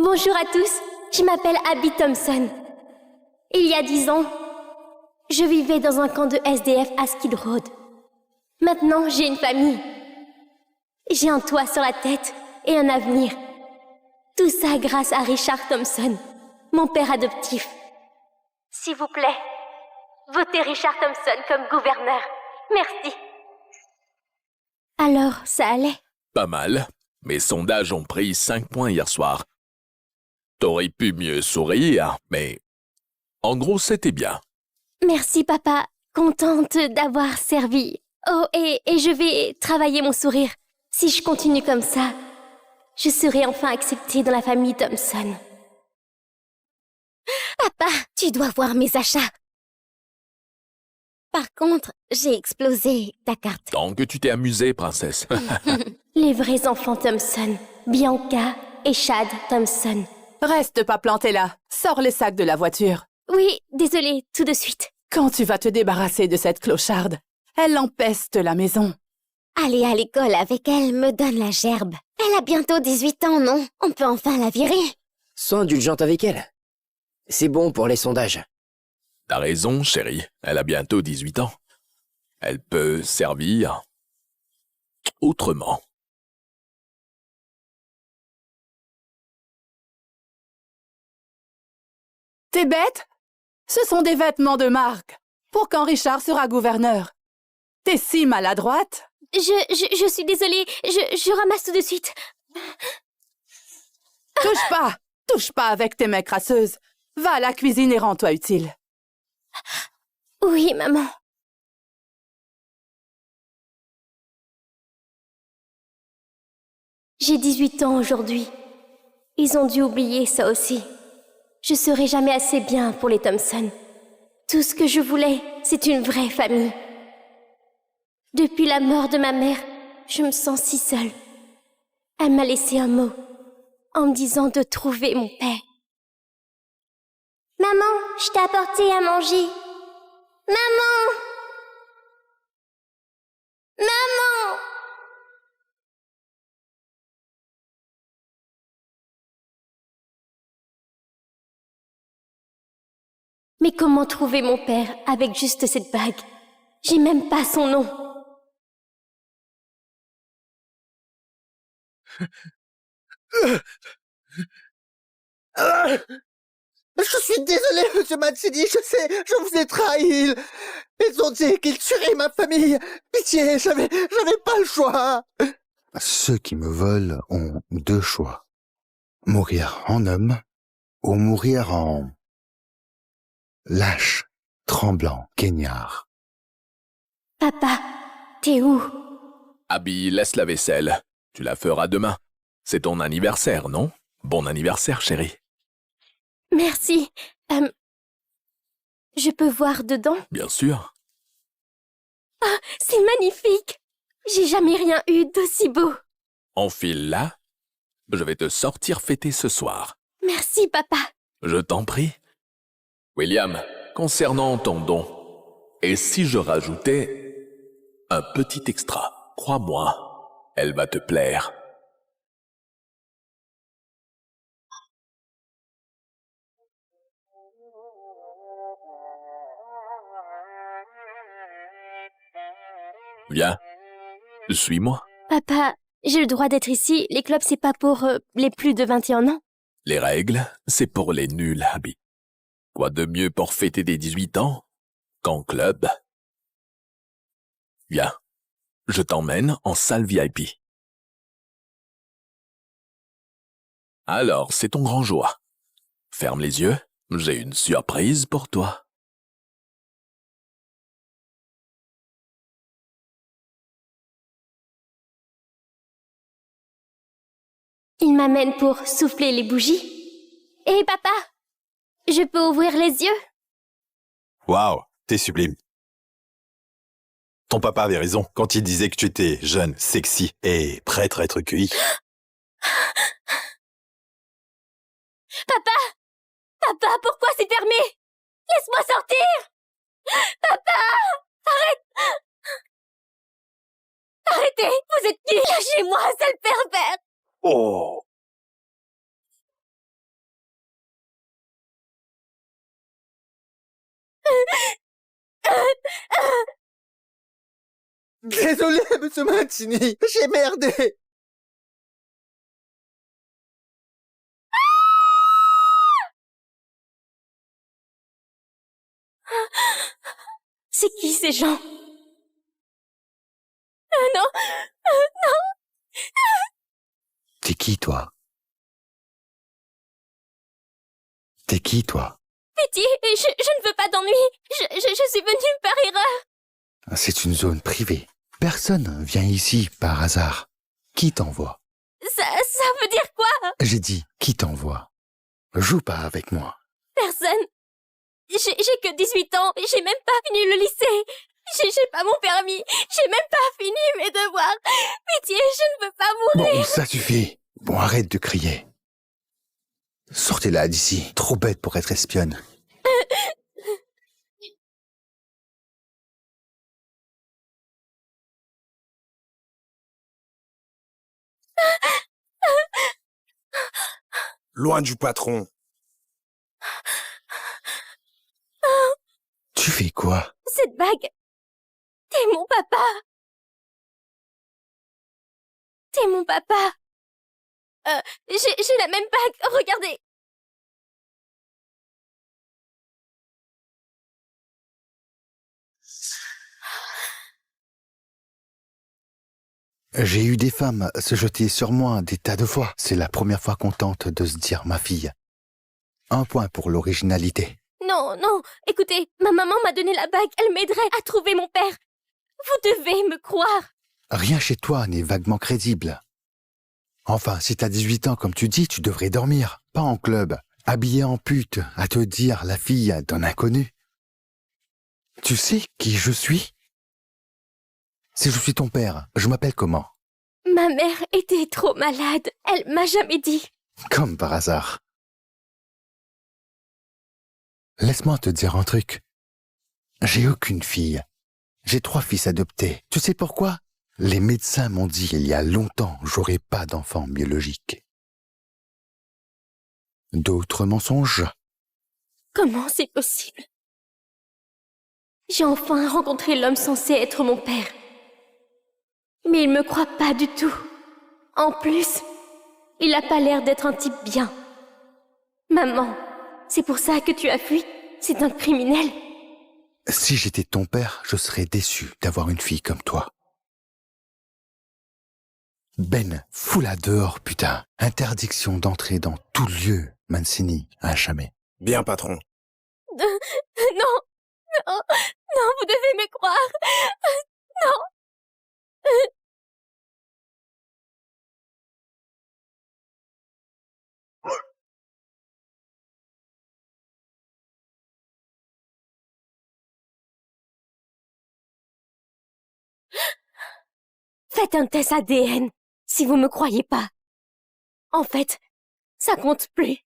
Bonjour à tous, je m'appelle Abby Thompson. Il y a 10 ans, je vivais dans un camp de SDF à Skid Row. Maintenant, j'ai une famille. J'ai un toit sur la tête et un avenir. Tout ça grâce à Richard Thompson, mon père adoptif. S'il vous plaît, votez Richard Thompson comme gouverneur. Merci. Alors, ça allait? Pas mal. Mes sondages ont pris 5 points hier soir. T'aurais pu mieux sourire, mais en gros, c'était bien. Merci, papa. Contente d'avoir servi. Oh, et je vais travailler mon sourire. Si je continue comme ça, je serai enfin acceptée dans la famille Thompson. Papa, tu dois voir mes achats. Par contre, j'ai explosé ta carte. Tant que tu t'es amusée, princesse. Les vrais enfants Thompson, Bianca et Chad Thompson. Reste pas planté là. Sors les sacs de la voiture. Oui, désolée, tout de suite. Quand tu vas te débarrasser de cette clocharde, elle empeste la maison. Aller à l'école avec elle me donne la gerbe. Elle a bientôt 18 ans, non? On peut enfin la virer. Sois indulgente avec elle. C'est bon pour les sondages. T'as raison, chérie. Elle a bientôt 18 ans. Elle peut servir autrement. T'es bête? Ce sont des vêtements de marque. Pour quand Richard sera gouverneur. T'es si maladroite. Je suis désolée, je ramasse tout de suite. Touche pas avec tes mains crasseuses. Va à la cuisine et rends-toi utile. Oui, maman. J'ai 18 ans aujourd'hui. Ils ont dû oublier ça aussi. Je serai jamais assez bien pour les Thompson. Tout ce que je voulais, c'est une vraie famille. Depuis la mort de ma mère, je me sens si seule. Elle m'a laissé un mot, en me disant de trouver mon père. Maman, je t'ai apporté à manger. Maman! Maman! Mais comment trouver mon père avec juste cette bague? J'ai même pas son nom. Je suis désolé, monsieur Mancini, je sais, je vous ai trahi. Ils ont dit qu'ils tueraient ma famille. Pitié, j'avais pas le choix. Ceux qui me volent ont deux choix. Mourir en homme ou mourir en lâche, tremblant, guignard. Papa, t'es où? Abby, laisse la vaisselle. Tu la feras demain. C'est ton anniversaire, non? Bon anniversaire, chérie. Merci. Je peux voir dedans? Bien sûr. Ah, c'est magnifique! J'ai jamais rien eu d'aussi beau. Enfile-la. Je vais te sortir fêter ce soir. Merci, papa. Je t'en prie. William, concernant ton don, et si je rajoutais un petit extra? Crois-moi, elle va te plaire. Viens, suis-moi. Papa, j'ai le droit d'être ici. Les clubs, c'est pas pour les plus de 21 ans. Les règles, c'est pour les nuls, Abby. Quoi de mieux pour fêter des 18 ans qu'en club? Viens, je t'emmène en salle VIP. Alors, c'est ton grand joie. Ferme les yeux, j'ai une surprise pour toi. Il m'amène pour souffler les bougies. Hé, papa, je peux ouvrir les yeux? Waouh, t'es sublime. Ton papa avait raison quand il disait que tu étais jeune, sexy et prête à être cueillie. Papa! Papa, pourquoi c'est fermé? Laisse-moi sortir! Papa! Arrête! Arrêtez! Vous êtes qui? Lâchez-moi, sale pervers! Oh! Désolé, monsieur Mancini, j'ai merdé. C'est qui ces gens? Non! T'es qui, toi? T'es qui, toi? Pitié, je ne veux pas d'ennui. Je suis venue par erreur. C'est une zone privée. Personne vient ici par hasard. Qui t'envoie? Ça veut dire quoi? J'ai dit, qui t'envoie? Joue pas avec moi. Personne. J'ai que 18 ans. J'ai même pas fini le lycée. J'ai pas mon permis. J'ai même pas fini mes devoirs. Pitié, je ne veux pas mourir. Bon, ça suffit. Bon, arrête de crier. Sortez-la d'ici. Trop bête pour être espionne. Loin du patron. Tu fais quoi? Cette bague. T'es mon papa. T'es mon papa. J'ai la même bague. Regardez. J'ai eu des femmes se jeter sur moi des tas de fois. C'est la première fois qu'on tente de se dire ma fille. Un point pour l'originalité. Non, non. Écoutez, ma maman m'a donné la bague. Elle m'aiderait à trouver mon père. Vous devez me croire. Rien chez toi n'est vaguement crédible. Enfin, si t'as 18 ans comme tu dis, tu devrais dormir, pas en club, habillé en pute, à te dire la fille d'un inconnu. Tu sais qui je suis? Si je suis ton père, je m'appelle comment? Ma mère était trop malade. Elle m'a jamais dit. Comme par hasard. Laisse-moi te dire un truc. J'ai aucune fille. J'ai 3 fils adoptés. Tu sais pourquoi? Les médecins m'ont dit il y a longtemps j'aurai pas d'enfant biologique. D'autres mensonges? Comment c'est possible? J'ai enfin rencontré l'homme censé être mon père. Mais il me croit pas du tout. En plus, il a pas l'air d'être un type bien. Maman, c'est pour ça que tu as fui? C'est un criminel? Si j'étais ton père, je serais déçu d'avoir une fille comme toi. Ben, fous-la dehors, putain. Interdiction d'entrer dans tout lieu, Mancini, à jamais. Bien, patron. Non, non, non, vous devez me croire. Non. Faites un test ADN, si vous me croyez pas. En fait, ça compte plus.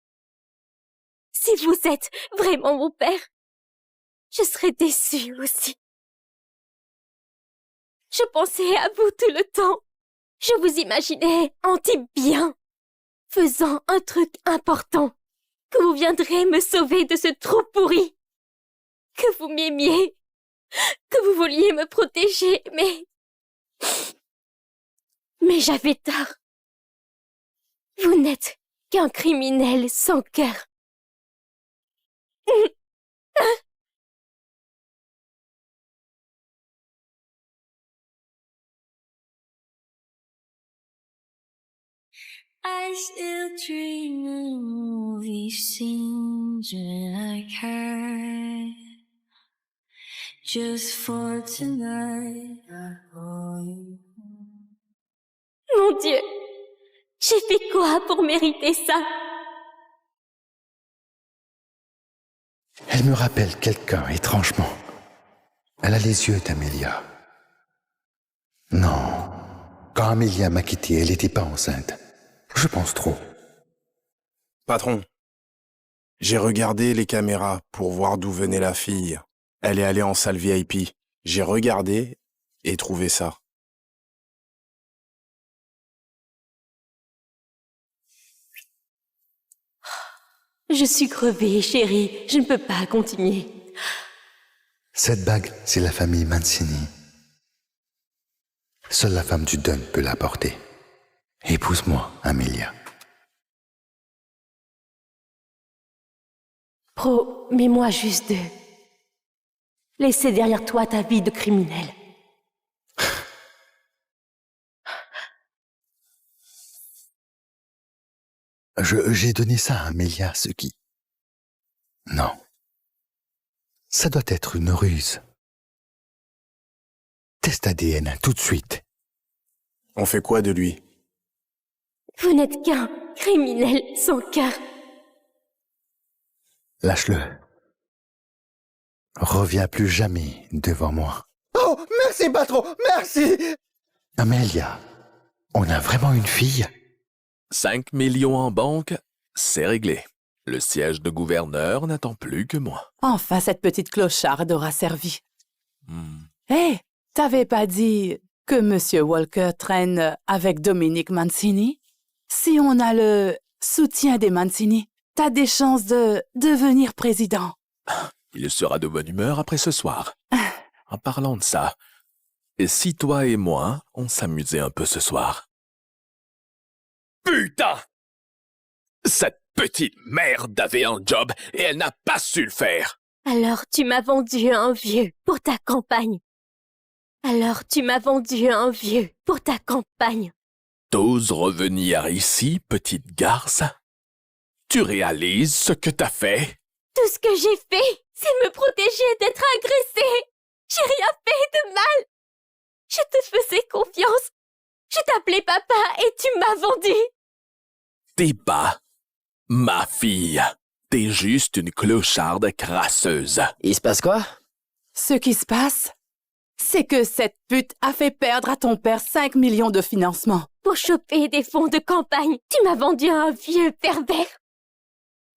Si vous êtes vraiment mon père, je serais déçue aussi. Je pensais à vous tout le temps. Je vous imaginais en type bien, faisant un truc important, que vous viendrez me sauver de ce trou pourri, que vous m'aimiez, que vous vouliez me protéger, mais j'avais tort. Vous n'êtes qu'un criminel sans cœur. I still dream of movie scenes when I can. Just for tonight, I call you. Mon Dieu, j'ai fait quoi pour mériter ça? Elle me rappelle quelqu'un, étrangement. Elle a les yeux d'Amélia. Non. Quand Amélia m'a quitté, elle n'était pas enceinte. Je pense trop. Patron, j'ai regardé les caméras pour voir d'où venait la fille. Elle est allée en salle VIP. J'ai regardé et trouvé ça. Je suis crevée, chérie. Je ne peux pas continuer. Cette bague, c'est la famille Mancini. Seule la femme du Dunn peut l'apporter. Épouse-moi, Amelia. Promets-moi juste de laisser derrière toi ta vie de criminel. J'ai donné ça à Amelia, ce qui... Non. Ça doit être une ruse. Test ADN, tout de suite. On fait quoi de lui? Vous n'êtes qu'un criminel sans cœur. Lâche-le. Reviens plus jamais devant moi. Oh, merci, patron, merci. Amelia, on a vraiment une fille? 5 millions en banque, c'est réglé. Le siège de gouverneur n'attend plus que moi. Enfin, cette petite clocharde aura servi. Hmm. Hé, t'avais pas dit que Monsieur Walker traîne avec Dominique Mancini? Si on a le soutien des Mancini, t'as des chances de devenir président. Il sera de bonne humeur après ce soir. En parlant de ça, et si toi et moi, on s'amusait un peu ce soir? Putain! Cette petite merde avait un job et elle n'a pas su le faire. Alors tu m'as vendu un vieux pour ta campagne. T'oses revenir ici, petite garce? Tu réalises ce que t'as fait? Tout ce que j'ai fait, c'est me protéger d'être agressée. J'ai rien fait de mal. Je te faisais confiance. Je t'appelais papa et tu m'as vendu. T'es pas ma fille. T'es juste une clocharde crasseuse. Il se passe quoi? Ce qui se passe, c'est que cette pute a fait perdre à ton père 5 millions de financement. Pour choper des fonds de campagne, tu m'as vendu un vieux pervers.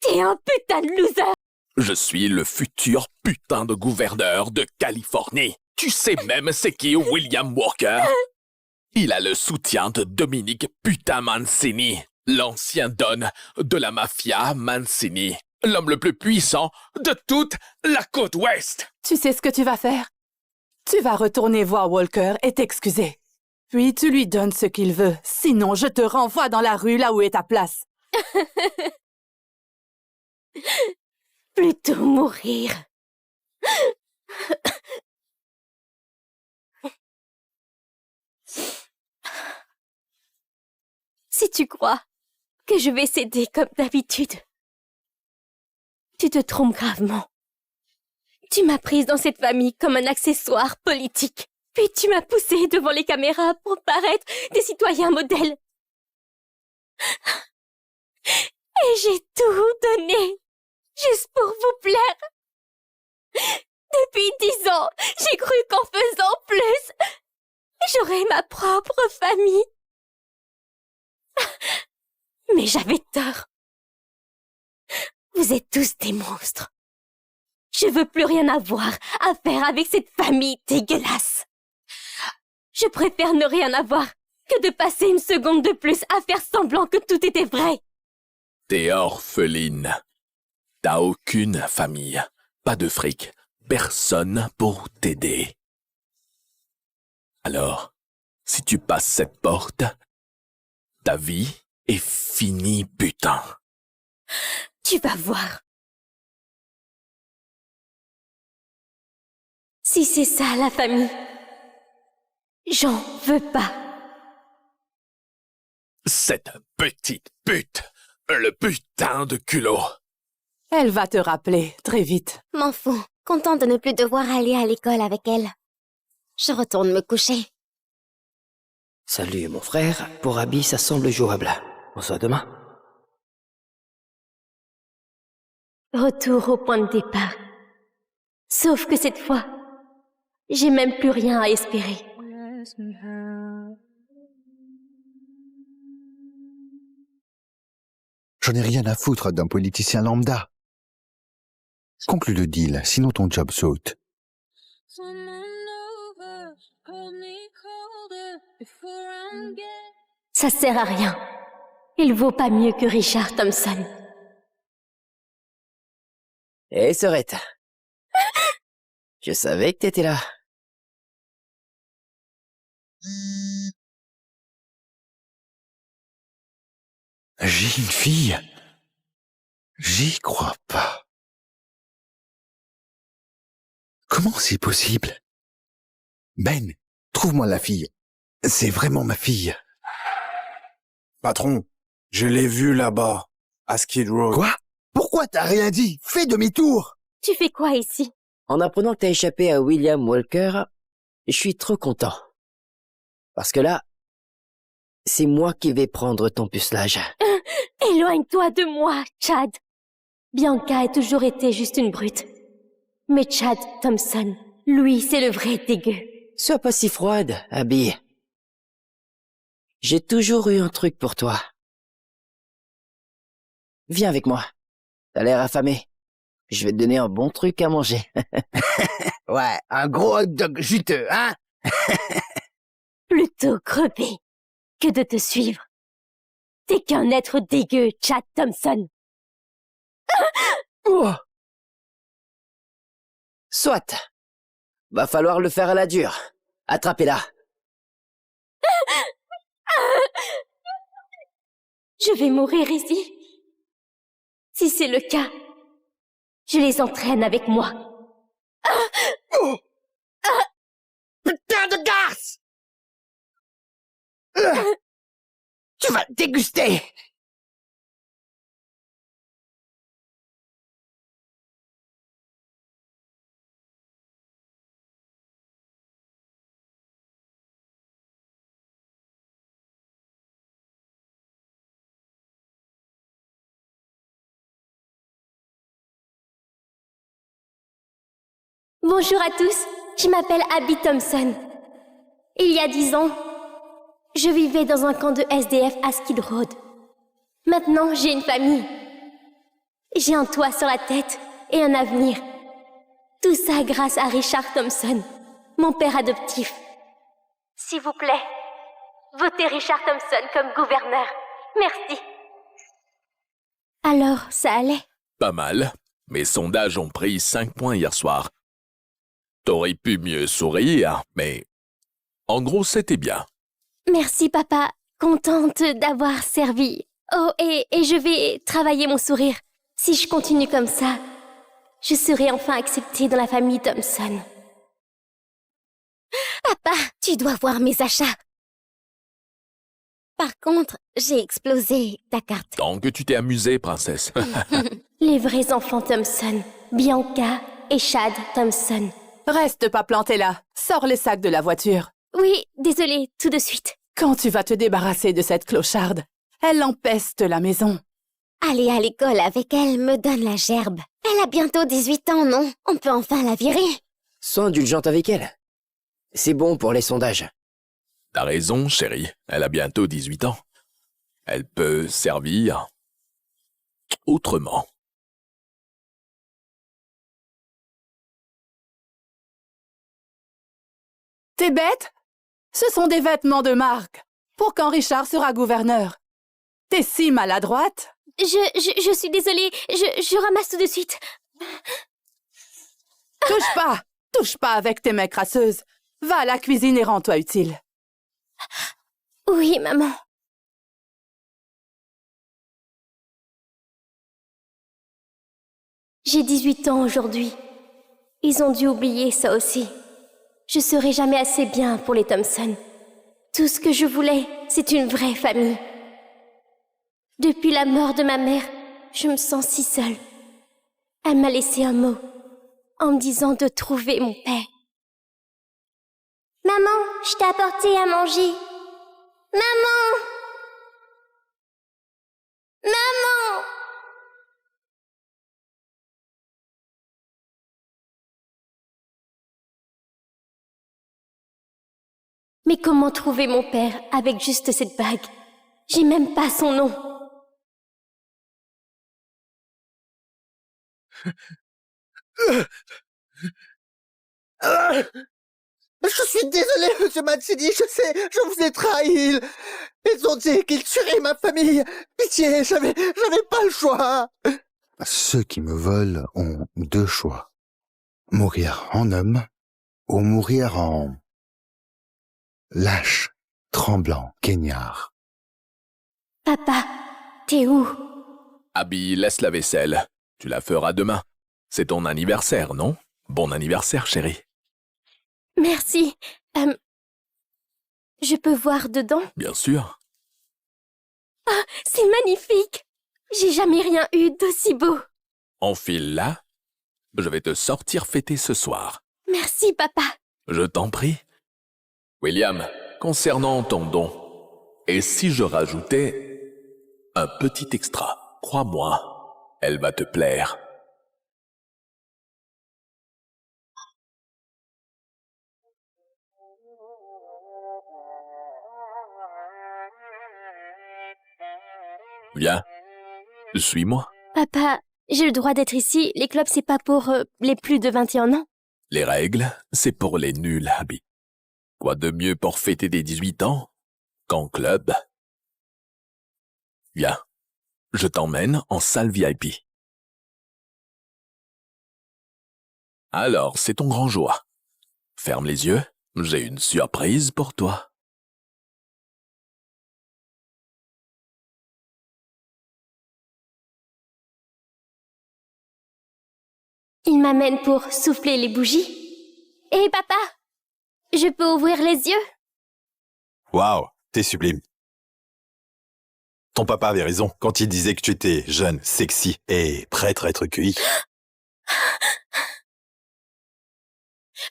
T'es un putain de loser. Je suis le futur putain de gouverneur de Californie. Tu sais même c'est qui William Walker? Il a le soutien de Dominique putain Mancini, l'ancien don de la mafia Mancini, l'homme le plus puissant de toute la côte ouest. Tu sais ce que tu vas faire? Tu vas retourner voir Walker et t'excuser. Puis tu lui donnes ce qu'il veut, sinon je te renvoie dans la rue là où est ta place. Plutôt mourir. Si tu crois que je vais céder comme d'habitude, tu te trompes gravement. Tu m'as prise dans cette famille comme un accessoire politique. Puis tu m'as poussée devant les caméras pour paraître des citoyens modèles. Et j'ai tout donné, juste pour vous plaire. Depuis 10 ans, j'ai cru qu'en faisant plus, j'aurais ma propre famille. Mais j'avais tort. Vous êtes tous des monstres. Je veux plus rien avoir à faire avec cette famille dégueulasse. Je préfère ne rien avoir que de passer une seconde de plus à faire semblant que tout était vrai. T'es orpheline. T'as aucune famille, pas de fric, personne pour t'aider. Alors, si tu passes cette porte, ta vie est finie, putain. Tu vas voir. Si c'est ça la famille, j'en veux pas. Cette petite pute, le putain de culot. Elle va te rappeler très vite. M'en fous. Contente de ne plus devoir aller à l'école avec elle. Je retourne me coucher. Salut, mon frère. Pour Abby, ça semble jouable. On se voit demain. Retour au point de départ. Sauf que cette fois, j'ai même plus rien à espérer. J'en ai rien à foutre d'un politicien lambda. Conclue le deal, sinon ton job saute. Ça sert à rien. Il vaut pas mieux que Richard Thompson. Hé, Sorette. Je savais que t'étais là. J'ai une fille? J'y crois pas. Comment c'est possible? Ben, trouve-moi la fille. C'est vraiment ma fille. Patron, je l'ai vue là-bas, à Skid Row. Quoi? Pourquoi t'as rien dit? Fais demi-tour! Tu fais quoi ici? En apprenant que t'as échappé à William Walker, je suis trop content. Parce que là, c'est moi qui vais prendre ton pucelage. Éloigne-toi de moi, Chad. Bianca a toujours été juste une brute. Mais Chad Thompson, lui, c'est le vrai dégueu. Sois pas si froide, Abby. J'ai toujours eu un truc pour toi. Viens avec moi. T'as l'air affamé. Je vais te donner un bon truc à manger. Ouais, un gros hot dog juteux, hein? Plutôt crever que de te suivre. T'es qu'un être dégueu, Chad Thompson. Oh. Soit. Va falloir le faire à la dure. Attrapez-la. Je vais mourir ici. Si c'est le cas, je les entraîne avec moi. Putain de garce! Tu vas déguster! Bonjour à tous, je m'appelle Abby Thompson. Il y a 10 ans, je vivais dans un camp de SDF à Skid Row. Maintenant, j'ai une famille. J'ai un toit sur la tête et un avenir. Tout ça grâce à Richard Thompson, mon père adoptif. S'il vous plaît, votez Richard Thompson comme gouverneur. Merci. Alors, ça allait? Pas mal. Mes sondages ont pris 5 points hier soir. T'aurais pu mieux sourire, mais en gros, c'était bien. Merci, papa. Contente d'avoir servi. Oh, et je vais travailler mon sourire. Si je continue comme ça, je serai enfin acceptée dans la famille Thompson. Papa, tu dois voir mes achats. Par contre, j'ai explosé ta carte. Tant que tu t'es amusée, princesse. Les vrais enfants Thompson, Bianca et Chad Thompson. Reste pas planté là. Sors les sacs de la voiture. Oui, désolée, tout de suite. Quand tu vas te débarrasser de cette clocharde, elle empeste la maison. Aller à l'école avec elle me donne la gerbe. Elle a bientôt 18 ans, non? On peut enfin la virer. Sois indulgente avec elle. C'est bon pour les sondages. T'as raison, chérie. Elle a bientôt 18 ans. Elle peut servir autrement. T'es bête? Ce sont des vêtements de marque. Pour quand Richard sera gouverneur. T'es si maladroite. Je suis désolée, je ramasse tout de suite. Touche pas avec tes mains crasseuses. Va à la cuisine et rends-toi utile. Oui, maman. J'ai 18 ans aujourd'hui. Ils ont dû oublier ça aussi. Je serai jamais assez bien pour les Thompson. Tout ce que je voulais, c'est une vraie famille. Depuis la mort de ma mère, je me sens si seule. Elle m'a laissé un mot, en me disant de trouver mon père. Maman, je t'ai apporté à manger. Maman! Maman! Mais comment trouver mon père avec juste cette bague? J'ai même pas son nom. Je suis désolé, monsieur Mancini, je sais, je vous ai trahi. Ils ont dit qu'ils tueraient ma famille. Pitié, j'avais pas le choix. Ceux qui me volent ont 2 choix. Mourir en homme ou mourir en lâche, tremblant, guignard. Papa, t'es où? Abby, laisse la vaisselle. Tu la feras demain. C'est ton anniversaire, non? Bon anniversaire, chérie. Merci. Je peux voir dedans? Bien sûr. C'est magnifique. J'ai jamais rien eu d'aussi beau. Enfile-la. Je vais te sortir fêter ce soir. Merci, papa. Je t'en prie. William, concernant ton don, et si je rajoutais un petit extra? Crois-moi, elle va te plaire. Viens, suis-moi. Papa, j'ai le droit d'être ici. Les clubs, c'est pas pour les plus de 21 ans. Les règles, c'est pour les nuls, Abby. Quoi de mieux pour fêter des 18 ans qu'en club? Viens, je t'emmène en salle VIP. Alors, c'est ton grand joie. Ferme les yeux, j'ai une surprise pour toi. Il m'amène pour souffler les bougies. Hé, papa, je peux ouvrir les yeux? Waouh, t'es sublime. Ton papa avait raison quand il disait que tu étais jeune, sexy et prête à être cueillie.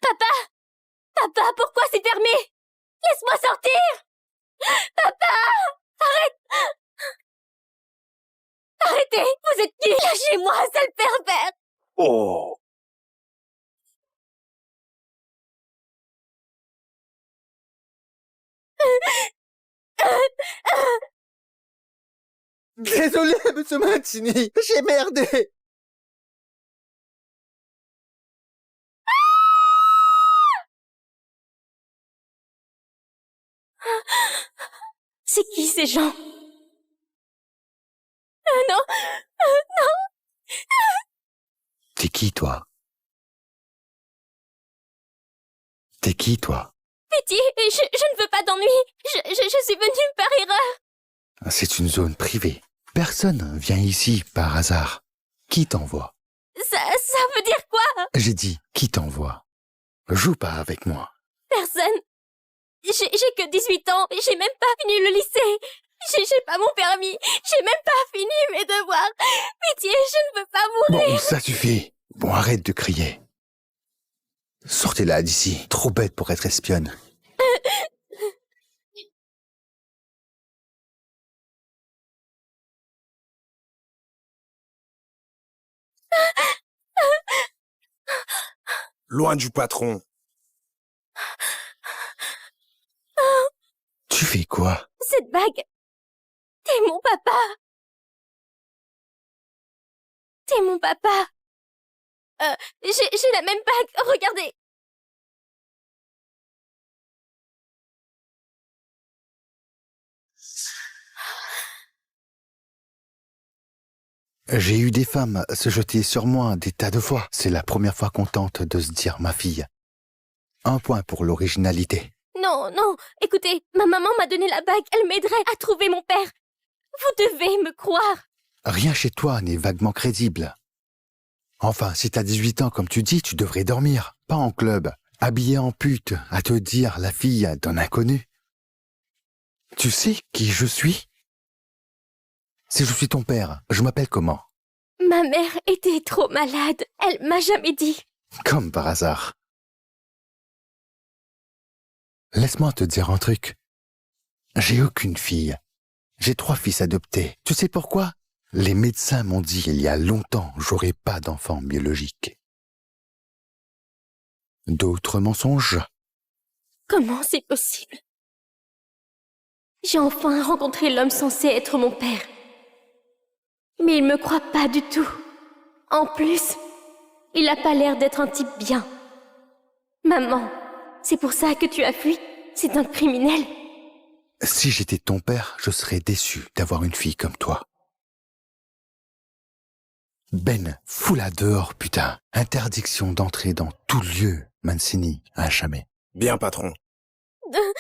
Papa! Papa, pourquoi c'est fermé? Laisse-moi sortir! Papa! Arrête! Arrêtez! Vous êtes qui? Lâchez-moi, sale pervers! Oh! Désolé, monsieur Mancini, j'ai merdé. C'est qui ces gens? Non! T'es qui, toi? T'es qui, toi? Pitié, je ne veux pas d'ennui. Je suis venue par erreur. C'est une zone privée. Personne vient ici par hasard. Qui t'envoie? Ça veut dire quoi? J'ai dit, qui t'envoie? Joue pas avec moi. Personne. J'ai que 18 ans. J'ai même pas fini le lycée. J'ai pas mon permis. J'ai même pas fini mes devoirs. Pitié, je ne veux pas mourir. Bon, ça suffit. Bon, arrête de crier. Sortez-la d'ici. Trop bête pour être espionne. Loin du patron. Tu fais quoi? Cette bague. T'es mon papa. T'es mon papa. J'ai la même bague. Regardez. J'ai eu des femmes se jeter sur moi des tas de fois. C'est la première fois qu'on tente de se dire ma fille. Un point pour l'originalité. Non, non. Écoutez, ma maman m'a donné la bague. Elle m'aiderait à trouver mon père. Vous devez me croire. Rien chez toi n'est vaguement crédible. Enfin, si t'as 18 ans comme tu dis, tu devrais dormir, pas en club, habillé en pute, à te dire la fille d'un inconnu. Tu sais qui je suis? Si je suis ton père, je m'appelle comment? Ma mère était trop malade. Elle m'a jamais dit. Comme par hasard. Laisse-moi te dire un truc. J'ai aucune fille. J'ai 3 fils adoptés. Tu sais pourquoi? Les médecins m'ont dit il y a longtemps j'aurai pas d'enfant biologique. D'autres mensonges? Comment c'est possible? J'ai enfin rencontré l'homme censé être mon père. Mais il me croit pas du tout. En plus, il a pas l'air d'être un type bien. Maman, c'est pour ça que tu as fui? C'est un criminel? Si j'étais ton père, je serais déçu d'avoir une fille comme toi. Ben, fous-la dehors, putain. Interdiction d'entrer dans tout lieu, Mancini, à jamais. Bien, patron. Non,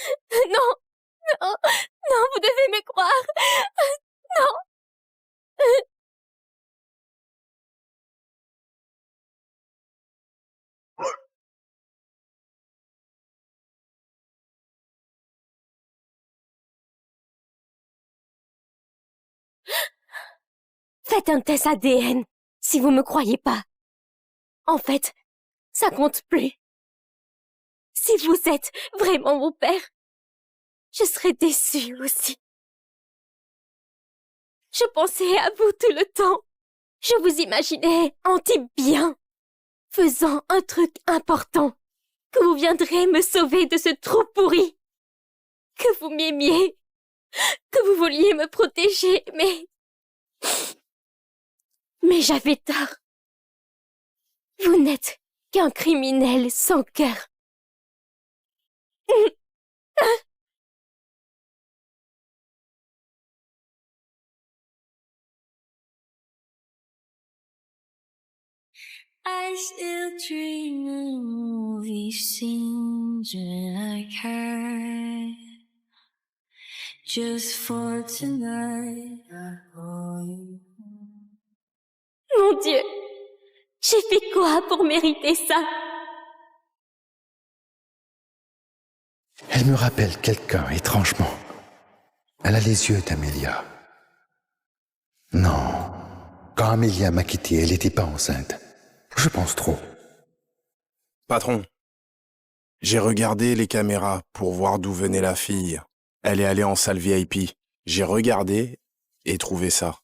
non, non, vous devez me croire. Non. Faites un test ADN, si vous me croyez pas. En fait, ça compte plus. Si vous êtes vraiment mon père, je serais déçue aussi. Je pensais à vous tout le temps. Je vous imaginais en type bien, faisant un truc important, que vous viendrez me sauver de ce trou pourri, que vous m'aimiez, que vous vouliez me protéger, mais j'avais tort. Vous n'êtes qu'un criminel sans cœur. I still dream of movie scenes when I can. Just for tonight, I call you. Mon Dieu, j'ai fait quoi pour mériter ça? Elle me rappelle quelqu'un, étrangement. Elle a les yeux d'Amélia. Non, quand Amélia m'a quitté, elle n'était pas enceinte. Je pense trop. Patron, j'ai regardé les caméras pour voir d'où venait la fille. Elle est allée en salle VIP. J'ai regardé et trouvé ça.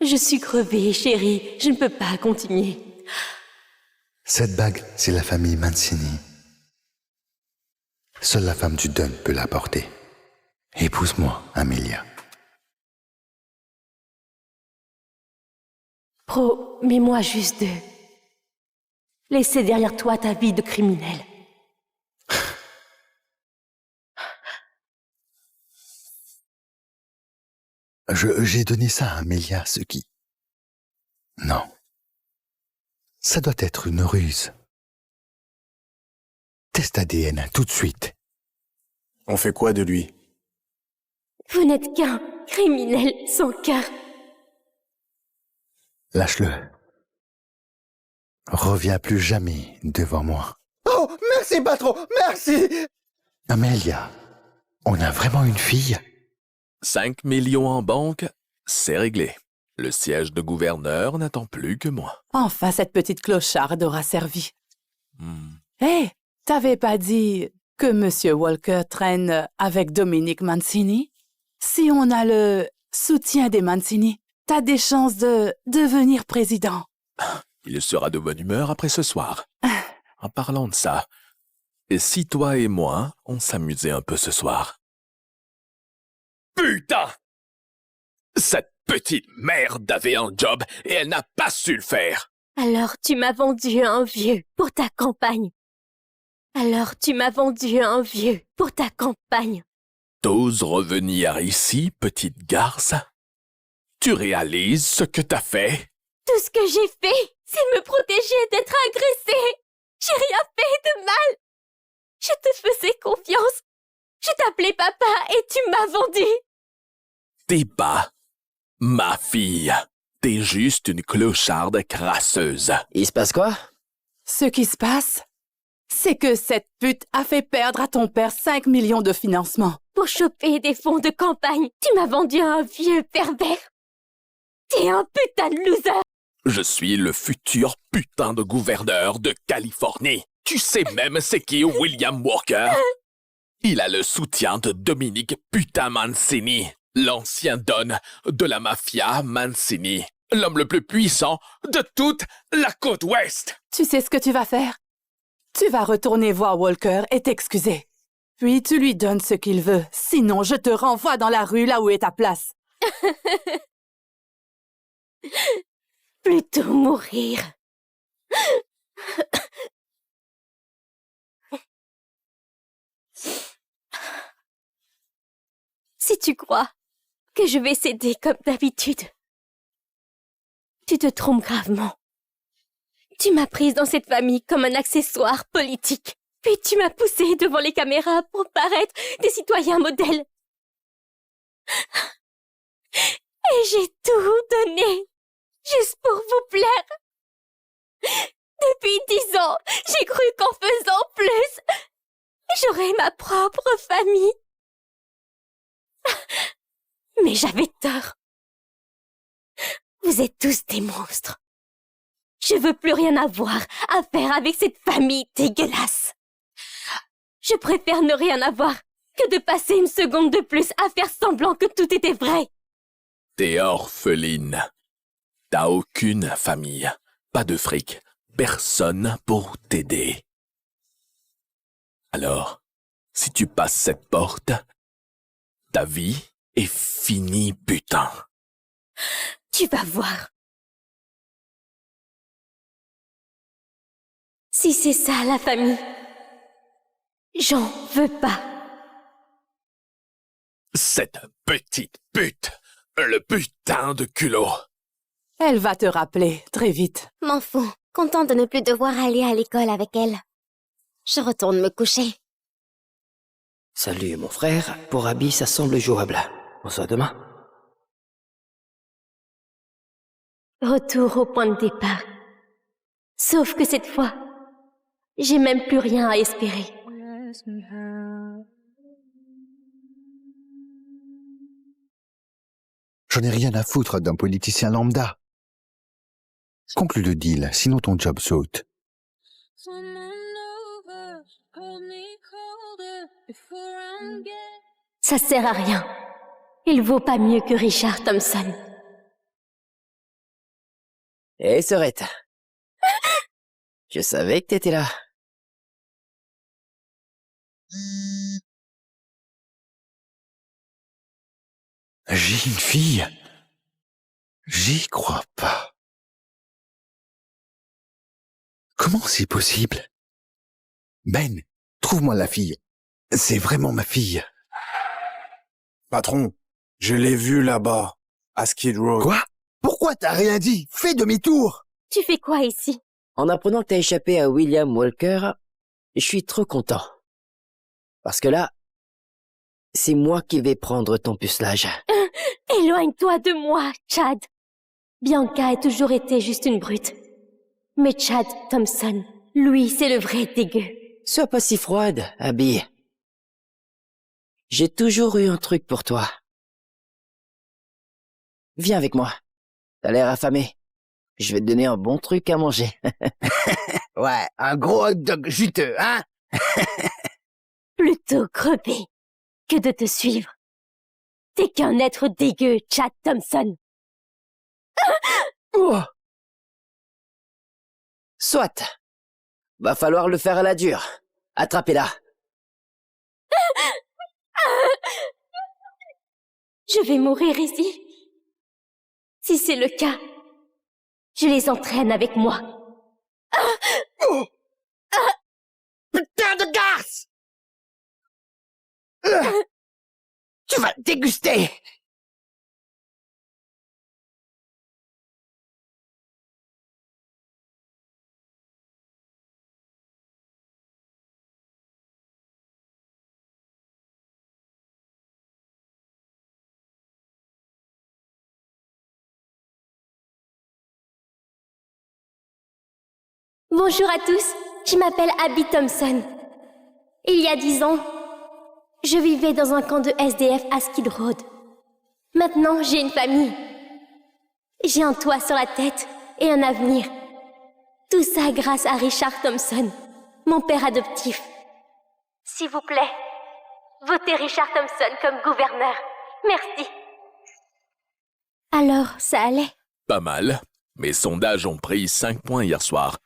Je suis crevée, chérie. Je ne peux pas continuer. Cette bague, c'est la famille Mancini. Seule la femme du Dunn peut la porter. Épouse-moi, Amélia. Promets-moi juste de laisser derrière toi ta vie de criminel. J'ai donné ça à Amélia, ce qui... Non. Ça doit être une ruse. Test ADN, tout de suite. On fait quoi de lui? Vous n'êtes qu'un criminel sans cœur. Lâche-le. Reviens plus jamais devant moi. Oh, merci, patron, merci! Amélia, on a vraiment une fille? 5 millions en banque, c'est réglé. Le siège de gouverneur n'attend plus que moi. Enfin, cette petite clocharde aura servi. Hé, t'avais pas dit que Monsieur Walker traîne avec Dominique Mancini? Si on a le soutien des Mancini, t'as des chances de devenir président. Il sera de bonne humeur après ce soir. En parlant de ça, et si toi et moi, on s'amusait un peu ce soir? Putain! Cette petite merde avait un job et elle n'a pas su le faire. Alors tu m'as vendu un vieux pour ta campagne. T'oses revenir ici, petite garce? Tu réalises ce que t'as fait? Tout ce que j'ai fait, c'est me protéger d'être agressée. J'ai rien fait de mal. Je te faisais confiance. Je t'appelais papa et tu m'as vendu. T'es pas ma fille. T'es juste une clocharde crasseuse. Il se passe quoi? Ce qui se passe, c'est que cette pute a fait perdre à ton père 5 millions de financement. Pour choper des fonds de campagne, tu m'as vendu à un vieux pervers. T'es un putain de loser. Je suis le futur putain de gouverneur de Californie. Tu sais même c'est qui William Walker? Il a le soutien de Dominique putain Mancini, l'ancien don de la mafia Mancini, l'homme le plus puissant de toute la côte ouest. Tu sais ce que tu vas faire? Tu vas retourner voir Walker et t'excuser. Puis tu lui donnes ce qu'il veut, sinon je te renvoie dans la rue là où est ta place. Plutôt mourir. Si tu crois que je vais céder comme d'habitude, tu te trompes gravement. Tu m'as prise dans cette famille comme un accessoire politique. Puis tu m'as poussée devant les caméras pour paraître des citoyens modèles. Et j'ai tout donné, juste pour vous plaire. Depuis 10 ans, j'ai cru qu'en faisant plus, j'aurai ma propre famille. Mais j'avais tort. Vous êtes tous des monstres. Je veux plus rien avoir à faire avec cette famille dégueulasse. Je préfère ne rien avoir que de passer une seconde de plus à faire semblant que tout était vrai. T'es orpheline. T'as aucune famille, pas de fric, personne pour t'aider. Alors, si tu passes cette porte, ta vie est finie, putain. Tu vas voir. Si c'est ça la famille, j'en veux pas. Cette petite pute, le putain de culot. Elle va te rappeler très vite. M'en fous. Content de ne plus devoir aller à l'école avec elle. Je retourne me coucher. Salut mon frère, pour Abby ça semble jouable. On se voit demain. Retour au point de départ. Sauf que cette fois, j'ai même plus rien à espérer. J'en ai rien à foutre d'un politicien lambda. Conclue le deal, sinon ton job saute. Ça sert à rien. Il vaut pas mieux que Richard Thompson. Hé, Sorette. Je savais que t'étais là. J'ai une fille. J'y crois pas. Comment c'est possible? Ben, trouve-moi la fille. C'est vraiment ma fille. Patron, je l'ai vue là-bas, à Skid Row. Quoi? Pourquoi t'as rien dit? Fais demi-tour! Tu fais quoi ici? En apprenant que t'as échappé à William Walker, je suis trop content. Parce que là, c'est moi qui vais prendre ton pucelage. Éloigne-toi de moi, Chad. Bianca a toujours été juste une brute. Mais Chad Thompson, lui, c'est le vrai dégueu. Sois pas si froide, Abby. J'ai toujours eu un truc pour toi. Viens avec moi. T'as l'air affamé. Je vais te donner un bon truc à manger. Ouais, un gros hot dog juteux, hein? Plutôt crever que de te suivre. T'es qu'un être dégueu, Chad Thompson. Oh. Soit. Va falloir le faire à la dure. Attrapez-la. Je vais mourir ici. Si c'est le cas, je les entraîne avec moi. Putain de garce! Tu vas le déguster! Bonjour à tous, je m'appelle Abby Thompson. Il y a 10 ans, je vivais dans un camp de SDF à Skid Row. Maintenant, j'ai une famille. J'ai un toit sur la tête et un avenir. Tout ça grâce à Richard Thompson, mon père adoptif. S'il vous plaît, votez Richard Thompson comme gouverneur. Merci. Alors, ça allait? Pas mal. Mes sondages ont pris 5 points hier soir.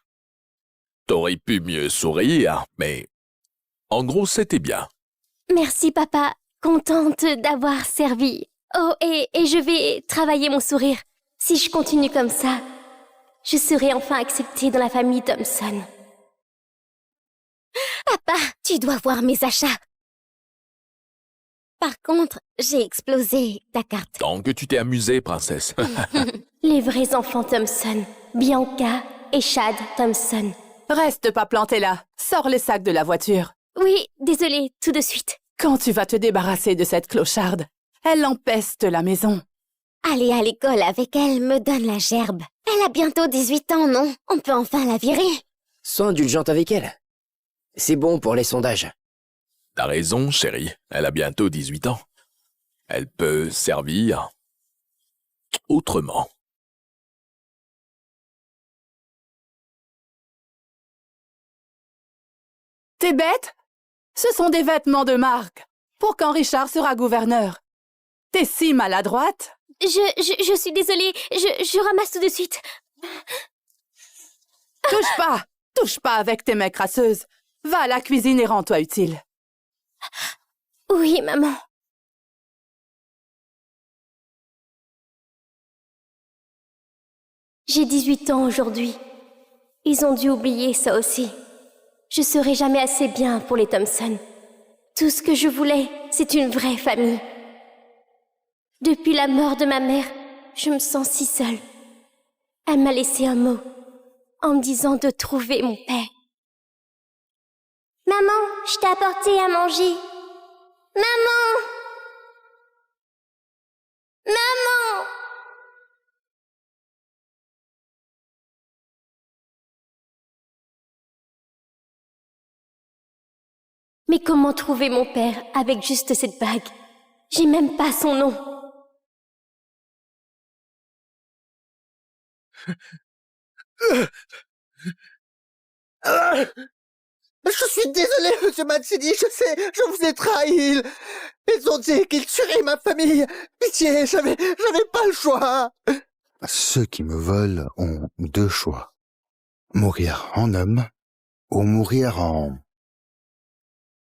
T'aurais pu mieux sourire, mais en gros, c'était bien. Merci, papa. Contente d'avoir servi. Oh, et je vais travailler mon sourire. Si je continue comme ça, je serai enfin acceptée dans la famille Thompson. Papa, tu dois voir mes achats. Par contre, j'ai explosé ta carte. Tant que tu t'es amusée, princesse. Les vrais enfants Thompson, Bianca et Chad Thompson. Reste pas planté là. Sors les sacs de la voiture. Oui, désolée, tout de suite. Quand tu vas te débarrasser de cette clocharde, elle empeste la maison. Aller à l'école avec elle me donne la gerbe. Elle a bientôt 18 ans, non? On peut enfin la virer. Sois indulgente avec elle. C'est bon pour les sondages. T'as raison, chérie. Elle a bientôt 18 ans. Elle peut servir autrement. T'es bête? Ce sont des vêtements de marque, pour quand Richard sera gouverneur. T'es si maladroite. Je suis désolée. Je ramasse tout de suite. Touche pas avec tes mains crasseuses. Va à la cuisine et rends-toi utile. Oui, maman. J'ai 18 ans aujourd'hui. Ils ont dû oublier ça aussi. Je serai jamais assez bien pour les Thompson. Tout ce que je voulais, c'est une vraie famille. Depuis la mort de ma mère, je me sens si seule. Elle m'a laissé un mot, en me disant de trouver mon père. Maman, je t'ai apporté à manger. Maman! Maman! Mais comment trouver mon père avec juste cette bague? J'ai même pas son nom. Je suis désolé, monsieur Mancini, je sais, je vous ai trahi. Ils ont dit qu'ils tueraient ma famille. Pitié, j'avais pas le choix. Ceux qui me volent ont deux choix. Mourir en homme ou mourir en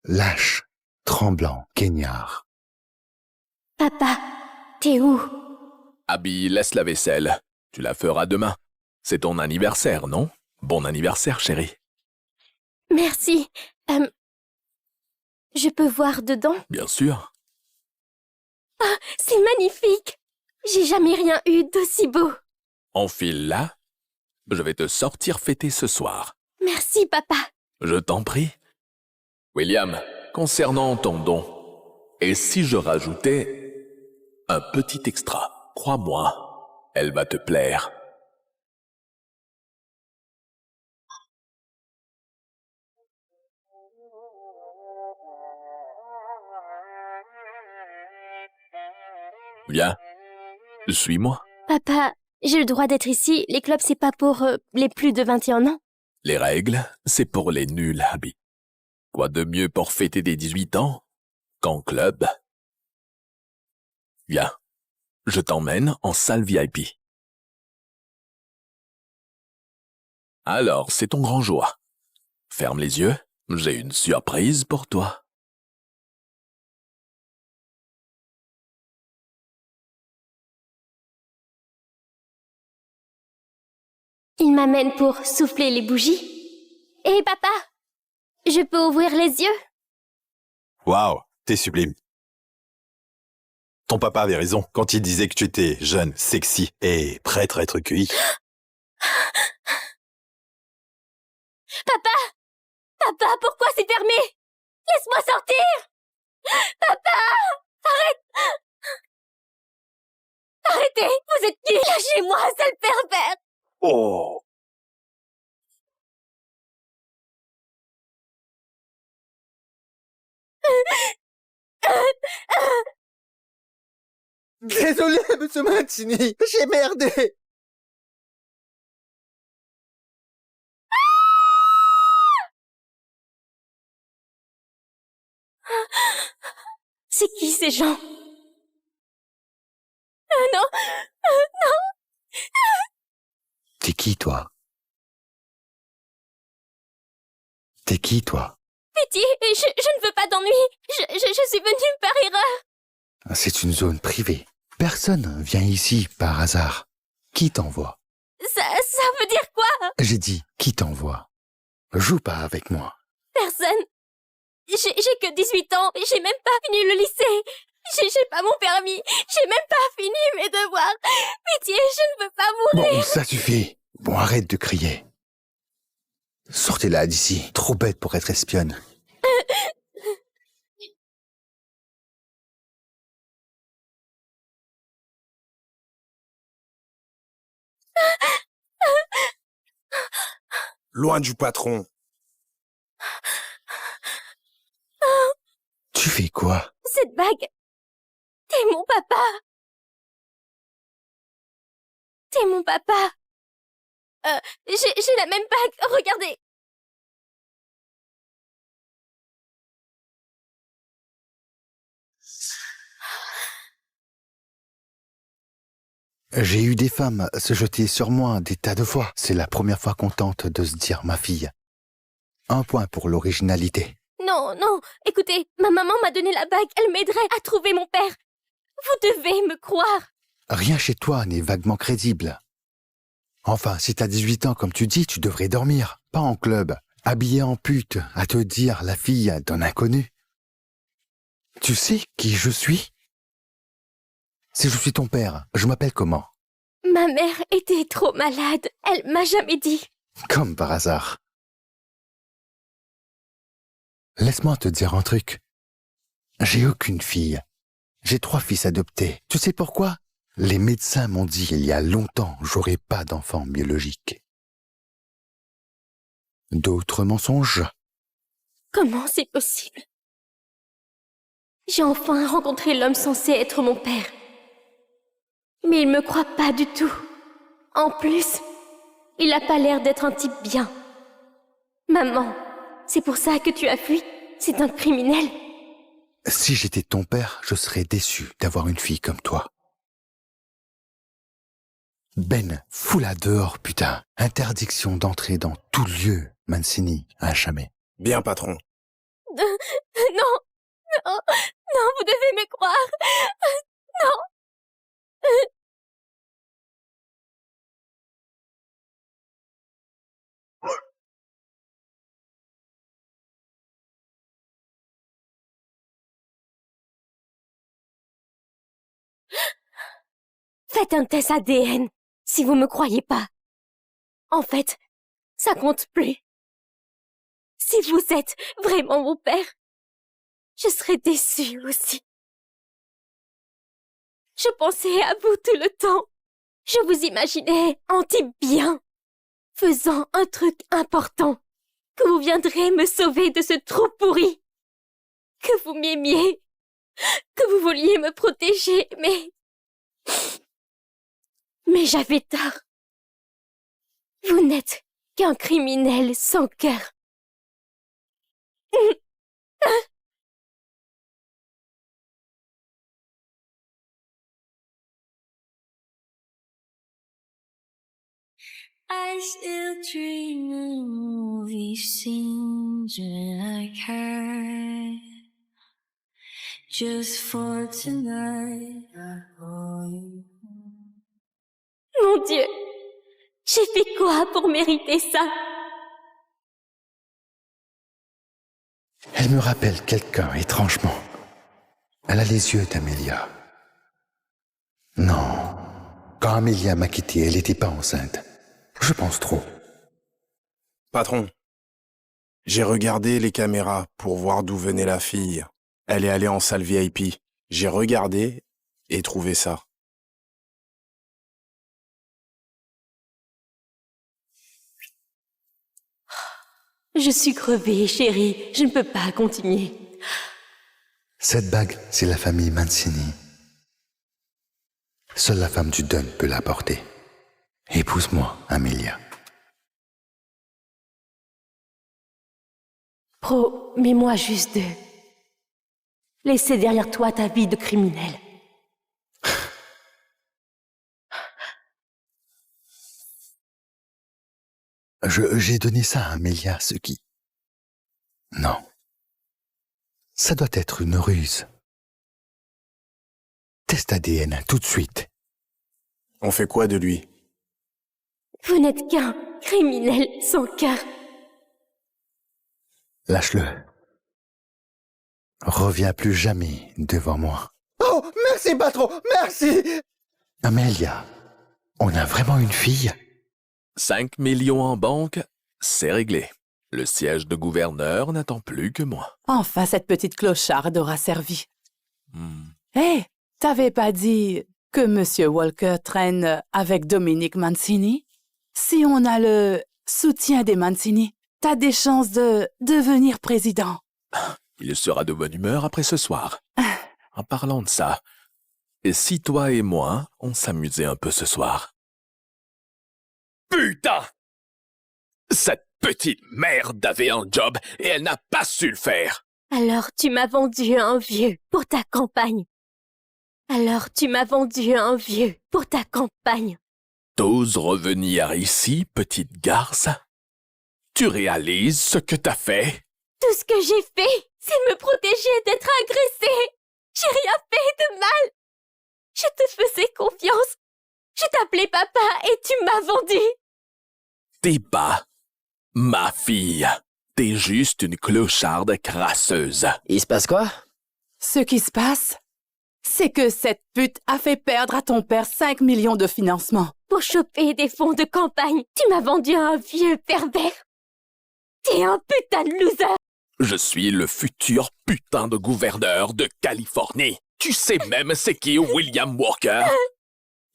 lâche, tremblant, guignard. Papa, t'es où? Abby, laisse la vaisselle. Tu la feras demain. C'est ton anniversaire, non? Bon anniversaire, chérie. Merci. Je peux voir dedans? Bien sûr. Ah, c'est magnifique! J'ai jamais rien eu d'aussi beau. Enfile-la. Je vais te sortir fêter ce soir. Merci, papa. Je t'en prie. William, concernant ton don, et si je rajoutais un petit extra? Crois-moi, elle va te plaire. Viens, suis-moi. Papa, j'ai le droit d'être ici. Les clubs, c'est pas pour les plus de 21 ans. Les règles, c'est pour les nuls, Abby. Quoi de mieux pour fêter des 18 ans qu'en club? Viens, je t'emmène en salle VIP. Alors, c'est ton grand joie. Ferme les yeux, j'ai une surprise pour toi. Il m'amène pour souffler les bougies. Hé, papa, je peux ouvrir les yeux? Waouh, t'es sublime. Ton papa avait raison quand il disait que tu étais jeune, sexy et prête à être cueillie. Papa! Papa, pourquoi c'est fermé? Laisse-moi sortir! Papa! Arrête! Arrêtez! Vous êtes nuls! Lâchez-moi, sale pervers! Oh! Désolé, monsieur Mancini, j'ai merdé. C'est qui ces gens? Non! T'es qui, toi? T'es qui, toi? Pitié, je ne veux pas d'ennui. Je suis venue par erreur. C'est une zone privée. Personne vient ici par hasard. Qui t'envoie? Ça veut dire quoi? J'ai dit, qui t'envoie? Joue pas avec moi. Personne. J'ai que 18 ans. J'ai même pas fini le lycée. J'ai pas mon permis. J'ai même pas fini mes devoirs. Pitié, je ne veux pas mourir. Bon, ça suffit. Bon, arrête de crier. Sortez-la d'ici. Trop bête pour être espionne. Loin du patron. fais quoi? Cette bague, t'es mon papa. T'es mon papa. J'ai la même bague, regardez. J'ai eu des femmes se jeter sur moi des tas de fois. C'est la première fois qu'on tente de se dire ma fille. Un point pour l'originalité. Non, non, écoutez, ma maman m'a donné la bague, elle m'aiderait à trouver mon père. Vous devez me croire. Rien chez toi n'est vaguement crédible. Enfin, si t'as 18 ans comme tu dis, tu devrais dormir, pas en club, habillé en pute, à te dire la fille d'un inconnu. Tu sais qui je suis? Si je suis ton père, je m'appelle comment? Ma mère était trop malade, elle m'a jamais dit. Comme par hasard. Laisse-moi te dire un truc. J'ai aucune fille. J'ai 3 fils adoptés. Tu sais pourquoi? Les médecins m'ont dit il y a longtemps j'aurai pas d'enfant biologique. D'autres mensonges? Comment c'est possible? J'ai enfin rencontré l'homme censé être mon père. Mais il me croit pas du tout. En plus, il a pas l'air d'être un type bien. Maman, c'est pour ça que tu as fui? C'est un criminel? Si j'étais ton père, je serais déçu d'avoir une fille comme toi. Ben, fous-la dehors, putain. Interdiction d'entrer dans tout lieu, Mancini, à jamais. Bien, patron. Non, non, non, vous devez me croire. Non. Faites un test ADN, si vous me croyez pas. En fait, ça compte plus. Si vous êtes vraiment mon père, je serais déçue aussi. Je pensais à vous tout le temps. Je vous imaginais en type bien, faisant un truc important, que vous viendrez me sauver de ce trou pourri, que vous m'aimiez, que vous vouliez me protéger, mais j'avais tort. Vous n'êtes qu'un criminel sans cœur. I still dream of movie scenes when I can. Just for tonight, I call you. Mon Dieu, j'ai fait quoi pour mériter ça? Elle me rappelle quelqu'un, étrangement. Elle a les yeux d'Amélia. Non. Quand Amélia m'a quitté, elle n'était pas enceinte. Je pense trop. Patron, j'ai regardé les caméras pour voir d'où venait la fille. Elle est allée en salle VIP. J'ai regardé et trouvé ça. Je suis crevée, chérie. Je ne peux pas continuer. Cette bague, c'est la famille Mancini. Seule la femme du Dunn peut la porter. Épouse-moi, Amélia. Promets-moi juste de laisser derrière toi ta vie de criminel. J'ai donné ça à Amélia, ce qui... Non. Ça doit être une ruse. Test ADN, tout de suite. On fait quoi de lui? Vous n'êtes qu'un criminel sans cœur. Lâche-le. Reviens plus jamais devant moi. Oh, merci, patron, merci! Amélia, on a vraiment une fille? 5 millions en banque, c'est réglé. Le siège de gouverneur n'attend plus que moi. Enfin, cette petite clocharde aura servi. Hé, t'avais pas dit que Monsieur Walker traîne avec Dominique Mancini? Si on a le soutien des Mancini, t'as des chances de devenir président. Il sera de bonne humeur après ce soir. En parlant de ça, et si toi et moi, on s'amusait un peu ce soir? Putain! Cette petite merde avait un job et elle n'a pas su le faire. Alors tu m'as vendu à un vieux pour ta campagne. T'oses revenir ici, petite garce? Tu réalises ce que t'as fait? Tout ce que j'ai fait, c'est me protéger d'être agressée. J'ai rien fait de mal. Je te faisais confiance. Je t'appelais papa et tu m'as vendu. T'es pas ma fille. T'es juste une clocharde crasseuse. Il se passe quoi? Ce qui se passe, c'est que cette pute a fait perdre à ton père 5 millions de financement. Pour choper des fonds de campagne, tu m'as vendu à un vieux pervers. T'es un putain de loser. Je suis le futur putain de gouverneur de Californie. Tu sais même c'est qui William Walker?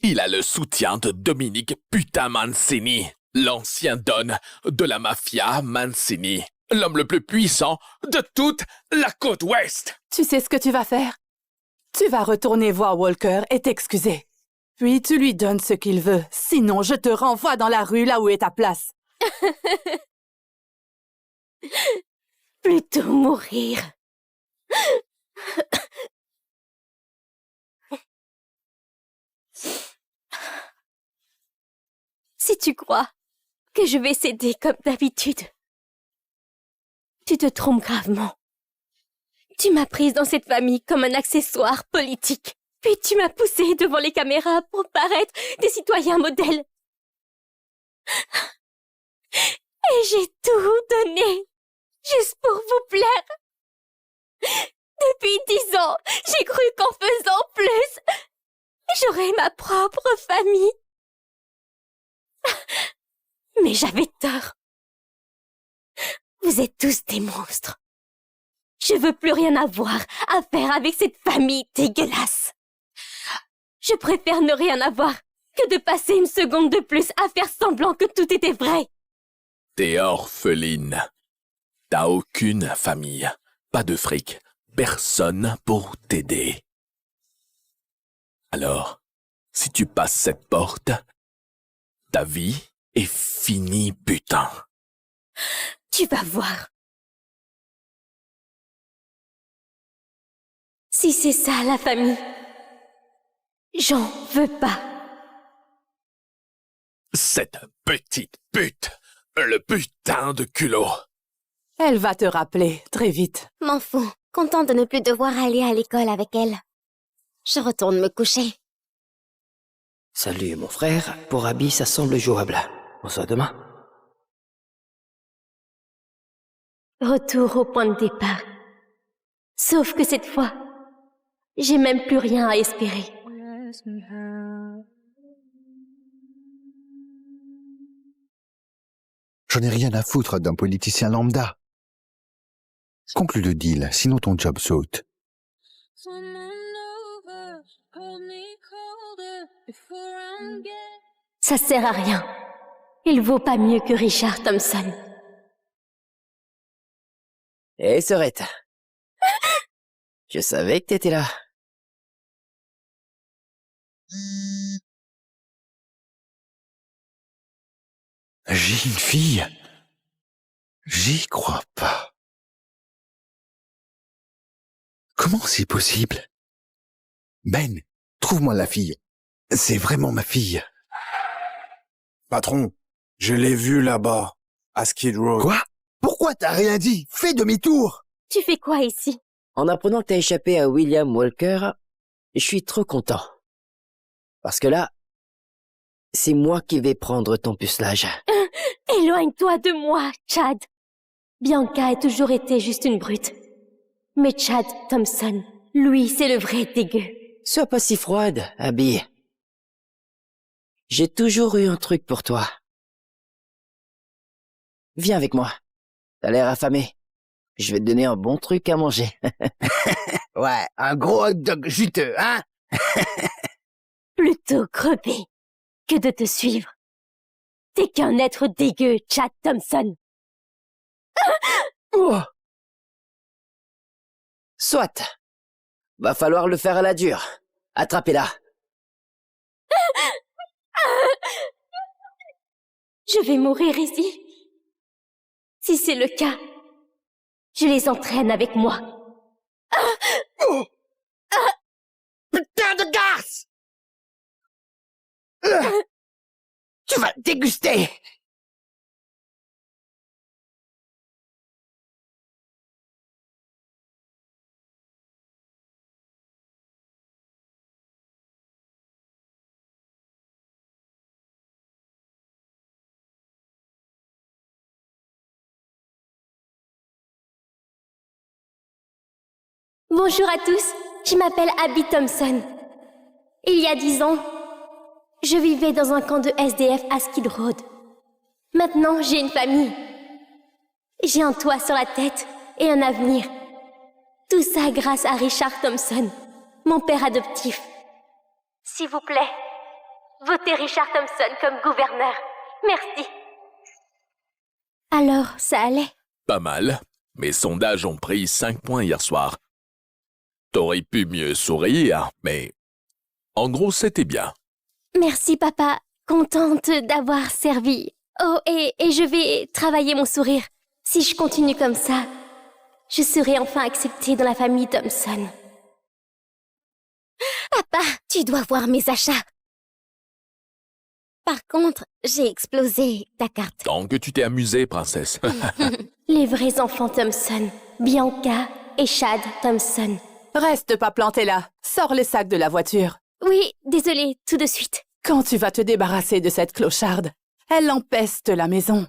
Il a le soutien de Dominic putain Mancini, l'ancien don de la mafia Mancini, l'homme le plus puissant de toute la côte ouest. Tu sais ce que tu vas faire? Tu vas retourner voir Walker et t'excuser. Puis tu lui donnes ce qu'il veut, sinon je te renvoie dans la rue là où est ta place. Plutôt mourir. Si tu crois que je vais céder comme d'habitude, tu te trompes gravement. Tu m'as prise dans cette famille comme un accessoire politique. Puis tu m'as poussée devant les caméras pour paraître des citoyens modèles. Et j'ai tout donné, juste pour vous plaire. Depuis 10 ans, j'ai cru qu'en faisant plus, j'aurais ma propre famille. Mais j'avais tort. Vous êtes tous des monstres. Je veux plus rien avoir à faire avec cette famille dégueulasse. Je préfère ne rien avoir que de passer une seconde de plus à faire semblant que tout était vrai. T'es orpheline. T'as aucune famille, pas de fric, personne pour t'aider. Alors, si tu passes cette porte, ta vie est finie, putain. Tu vas voir. Si c'est ça la famille, j'en veux pas. Cette petite pute, le putain de culot. Elle va te rappeler très vite. M'en fous. Contente de ne plus devoir aller à l'école avec elle. Je retourne me coucher. Salut mon frère, pour Abby ça semble jouable. On se voit demain. Retour au point de départ. Sauf que cette fois, j'ai même plus rien à espérer. J'en ai rien à foutre d'un politicien lambda. Conclue le deal, sinon ton job saute. Ça sert à rien. Il vaut pas mieux que Richard Thompson. Hé, Sorette. Je savais que t'étais là. J'ai une fille. J'y crois pas. Comment c'est possible? Ben, trouve-moi la fille. C'est vraiment ma fille. Patron, je l'ai vue là-bas, à Skid Row. Quoi? Pourquoi t'as rien dit? Fais demi-tour! Tu fais quoi ici? En apprenant que t'as échappé à William Walker, je suis trop content. Parce que là, c'est moi qui vais prendre ton pucelage. Éloigne-toi de moi, Chad. Bianca a toujours été juste une brute. Mais Chad Thompson, lui, c'est le vrai dégueu. Sois pas si froide, Abby. J'ai toujours eu un truc pour toi. Viens avec moi. T'as l'air affamé. Je vais te donner un bon truc à manger. Ouais, un gros hot dog juteux, hein? Plutôt crever que de te suivre. T'es qu'un être dégueu, Chad Thompson. Oh. Soit. Va falloir le faire à la dure. Attrapez-la. Je vais mourir ici. Si c'est le cas, je les entraîne avec moi. Putain de garce! Tu vas déguster! Bonjour à tous, je m'appelle Abby Thompson. Il y a 10 ans, je vivais dans un camp de SDF à Skid Row. Maintenant, j'ai une famille. J'ai un toit sur la tête et un avenir. Tout ça grâce à Richard Thompson, mon père adoptif. S'il vous plaît, votez Richard Thompson comme gouverneur. Merci. Alors, ça allait? Pas mal. Mes sondages ont pris 5 points hier soir. T'aurais pu mieux sourire, mais en gros, c'était bien. Merci, papa. Contente d'avoir servi. Oh, et je vais travailler mon sourire. Si je continue comme ça, je serai enfin acceptée dans la famille Thompson. Papa, tu dois voir mes achats. Par contre, j'ai explosé ta carte. Tant que tu t'es amusée, princesse. Les vrais enfants Thompson, Bianca et Chad Thompson. Reste pas planté là. Sors les sacs de la voiture. Oui, désolée, tout de suite. Quand tu vas te débarrasser de cette clocharde, elle empeste la maison.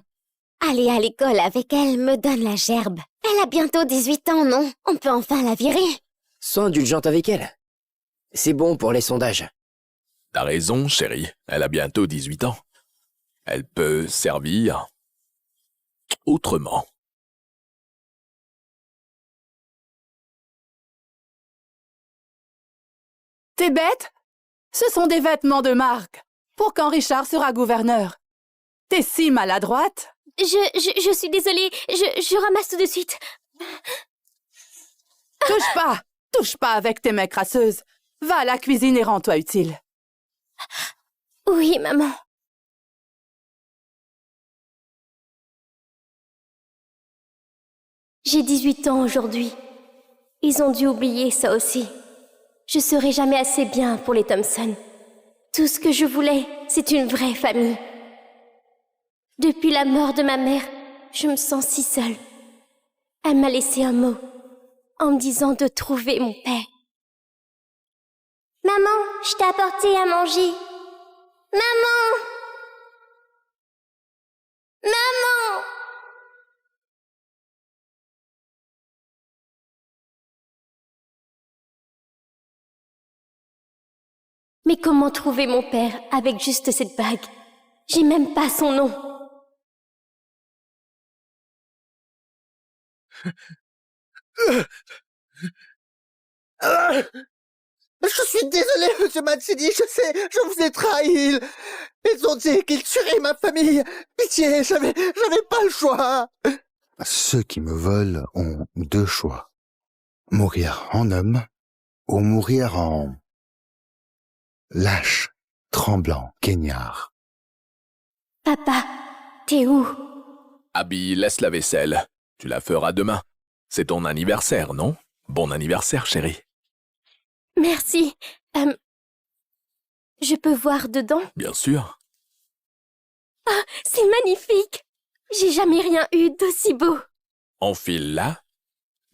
Aller à l'école avec elle me donne la gerbe. Elle a bientôt 18 ans, non? On peut enfin la virer. Sois indulgente avec elle. C'est bon pour les sondages. T'as raison, chérie. Elle a bientôt 18 ans. Elle peut servir autrement. T'es bête? Ce sont des vêtements de marque. Pour quand Richard sera gouverneur. T'es si maladroite. Je suis désolée, je ramasse tout de suite. Touche pas avec tes mains crasseuses. Va à la cuisine et rends-toi utile. Oui, maman. J'ai 18 ans aujourd'hui. Ils ont dû oublier ça aussi. Je serai jamais assez bien pour les Thompson. Tout ce que je voulais, c'est une vraie famille. Depuis la mort de ma mère, je me sens si seule. Elle m'a laissé un mot, en me disant de trouver mon père. Maman, je t'ai apporté à manger. Maman! Maman! Mais comment trouver mon père avec juste cette bague? J'ai même pas son nom. Je suis désolé, monsieur Mancini, je sais, je vous ai trahi. Ils ont dit qu'ils tueraient ma famille. Pitié, j'avais pas le choix. Ceux qui me volent ont 2 choix. Mourir en homme ou mourir en lâche, tremblant, guignard. Papa, t'es où? Abby, laisse la vaisselle. Tu la feras demain. C'est ton anniversaire, non? Bon anniversaire, chérie. Merci. Je peux voir dedans? Bien sûr. Ah, c'est magnifique! J'ai jamais rien eu d'aussi beau. Enfile-la.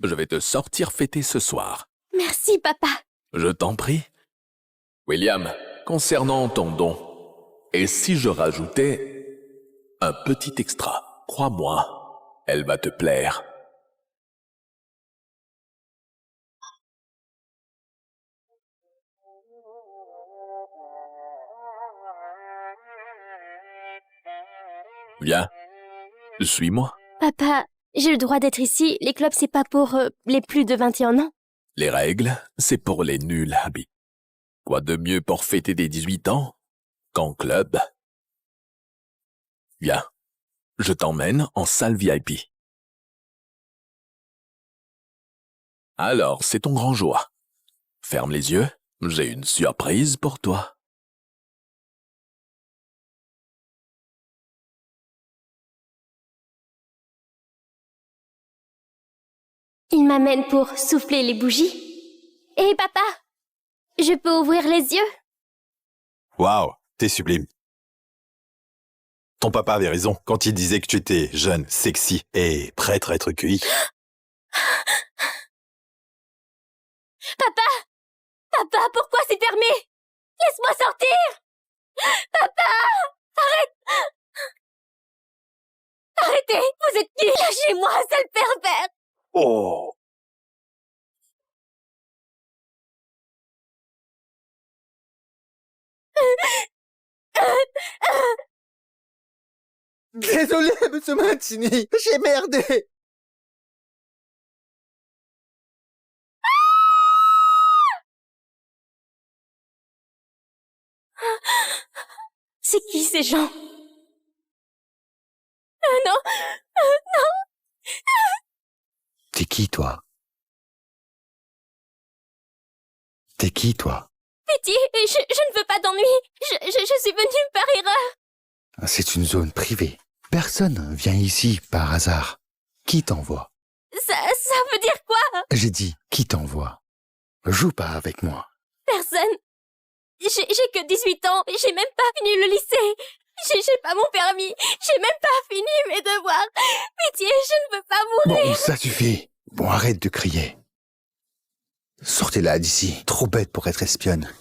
Je vais te sortir fêter ce soir. Merci, papa. Je t'en prie. William, concernant ton don, et si je rajoutais un petit extra? Crois-moi, elle va te plaire. Viens, suis-moi. Papa, j'ai le droit d'être ici. Les clubs, c'est pas pour les plus de 21 ans. Les règles, c'est pour les nuls, Abby. Quoi de mieux pour fêter des 18 ans qu'en club? Viens, je t'emmène en salle VIP. Alors, c'est ton grand jour. Ferme les yeux, j'ai une surprise pour toi. Il m'amène pour souffler les bougies. Hé, papa, je peux ouvrir les yeux? Waouh, t'es sublime. Ton papa avait raison quand il disait que tu étais jeune, sexy et prête à être cueillie. Papa! Papa, pourquoi c'est fermé? Laisse-moi sortir! Papa! Arrête! Arrêtez! Vous êtes qui? Lâchez-moi, sale pervers! Oh! Désolé, monsieur Mancini, j'ai merdé. C'est qui ces gens? Non! T'es qui, toi? T'es qui, toi? Pitié, je ne veux pas d'ennui. Je suis venue par erreur. C'est une zone privée. Personne vient ici par hasard. Qui t'envoie? Ça veut dire quoi? J'ai dit, qui t'envoie? Joue pas avec moi. Personne. J'ai que 18 ans. J'ai même pas fini le lycée. J'ai pas mon permis. J'ai même pas fini mes devoirs. Pitié, je ne veux pas mourir. Bon, ça suffit. Bon, arrête de crier. Sortez-la d'ici. Trop bête pour être espionne.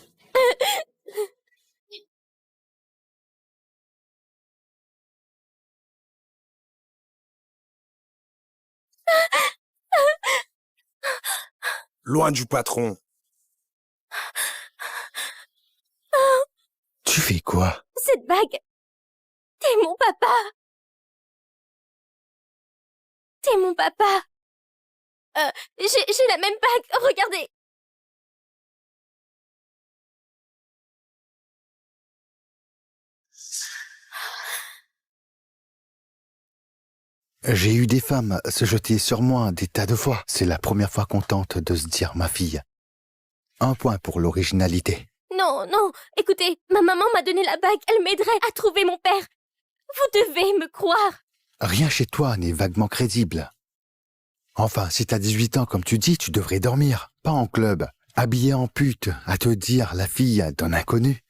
Loin du patron. Tu fais quoi? Cette bague. T'es mon papa. T'es mon papa. J'ai la même bague. Regardez. J'ai eu des femmes se jeter sur moi des tas de fois. C'est la première fois qu'on tente de se dire ma fille. Un point pour l'originalité. Non, non. Écoutez, ma maman m'a donné la bague. Elle m'aiderait à trouver mon père. Vous devez me croire. Rien chez toi n'est vaguement crédible. Enfin, si t'as 18 ans comme tu dis, tu devrais dormir, pas en club, habillé en pute, à te dire la fille d'un inconnu.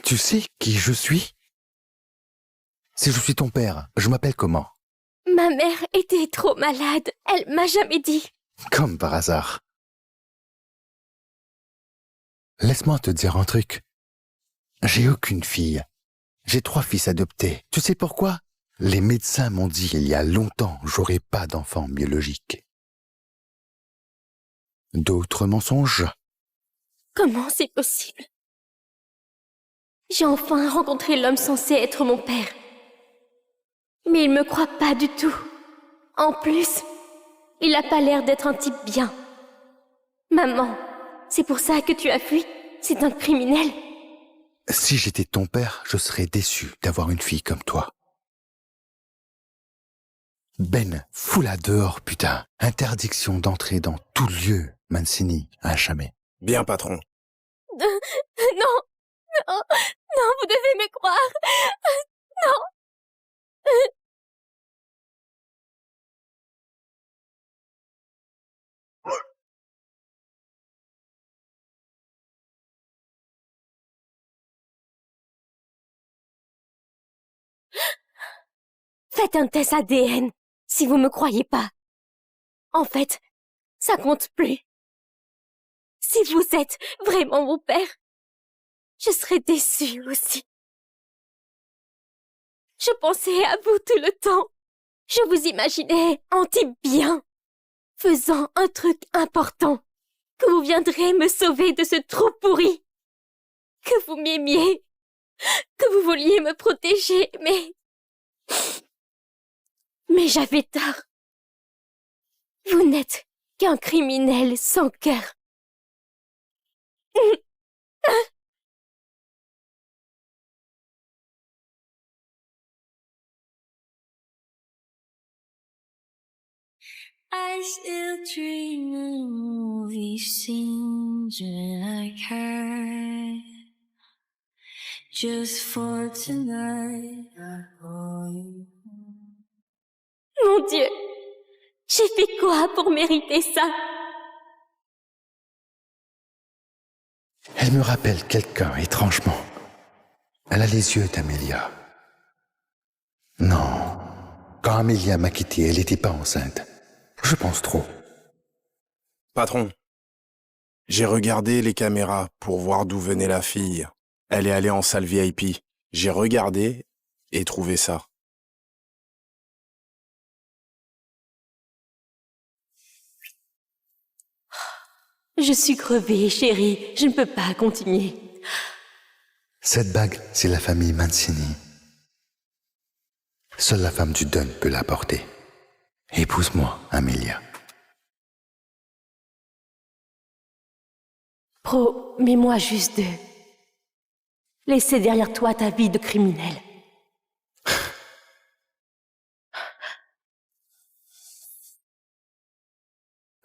Tu sais qui je suis? Si je suis ton père, je m'appelle comment? Ma mère était trop malade. Elle m'a jamais dit. Comme par hasard. Laisse-moi te dire un truc. J'ai aucune fille. J'ai 3 fils adoptés. Tu sais pourquoi? Les médecins m'ont dit il y a longtemps j'aurai pas d'enfant biologique. D'autres mensonges? Comment c'est possible? J'ai enfin rencontré l'homme censé être mon père. Mais il me croit pas du tout. En plus, il a pas l'air d'être un type bien. Maman, c'est pour ça que tu as fui? C'est un criminel? Si j'étais ton père, je serais déçu d'avoir une fille comme toi. Ben, fous-la dehors, putain. Interdiction d'entrer dans tout lieu, Mancini, à jamais. Bien, patron. Non, non, non, vous devez me croire. Non. Faites un test ADN, si vous me croyez pas. En fait, ça compte plus. Si vous êtes vraiment mon père, je serais déçue aussi. Je pensais à vous tout le temps. Je vous imaginais en type bien, faisant un truc important, que vous viendrez me sauver de ce trou pourri, que vous m'aimiez, que vous vouliez me protéger, mais j'avais tort. Vous n'êtes qu'un criminel sans cœur. I still dream the movie scenes when I cry. Just for tonight, I call you. Mon Dieu, j'ai fait quoi pour mériter ça? Elle me rappelle quelqu'un, étrangement. Elle a les yeux d'Amelia. Non, quand Amelia m'a quitté, elle n'était pas enceinte. Je pense trop. Patron, j'ai regardé les caméras pour voir d'où venait la fille. Elle est allée en salle VIP. J'ai regardé et trouvé ça. Je suis crevée, chérie. Je ne peux pas continuer. Cette bague, c'est la famille Mancini. Seule la femme du Dunn peut la porter. Épouse-moi, Amelia. Promets-moi juste de laisser derrière toi ta vie de criminel.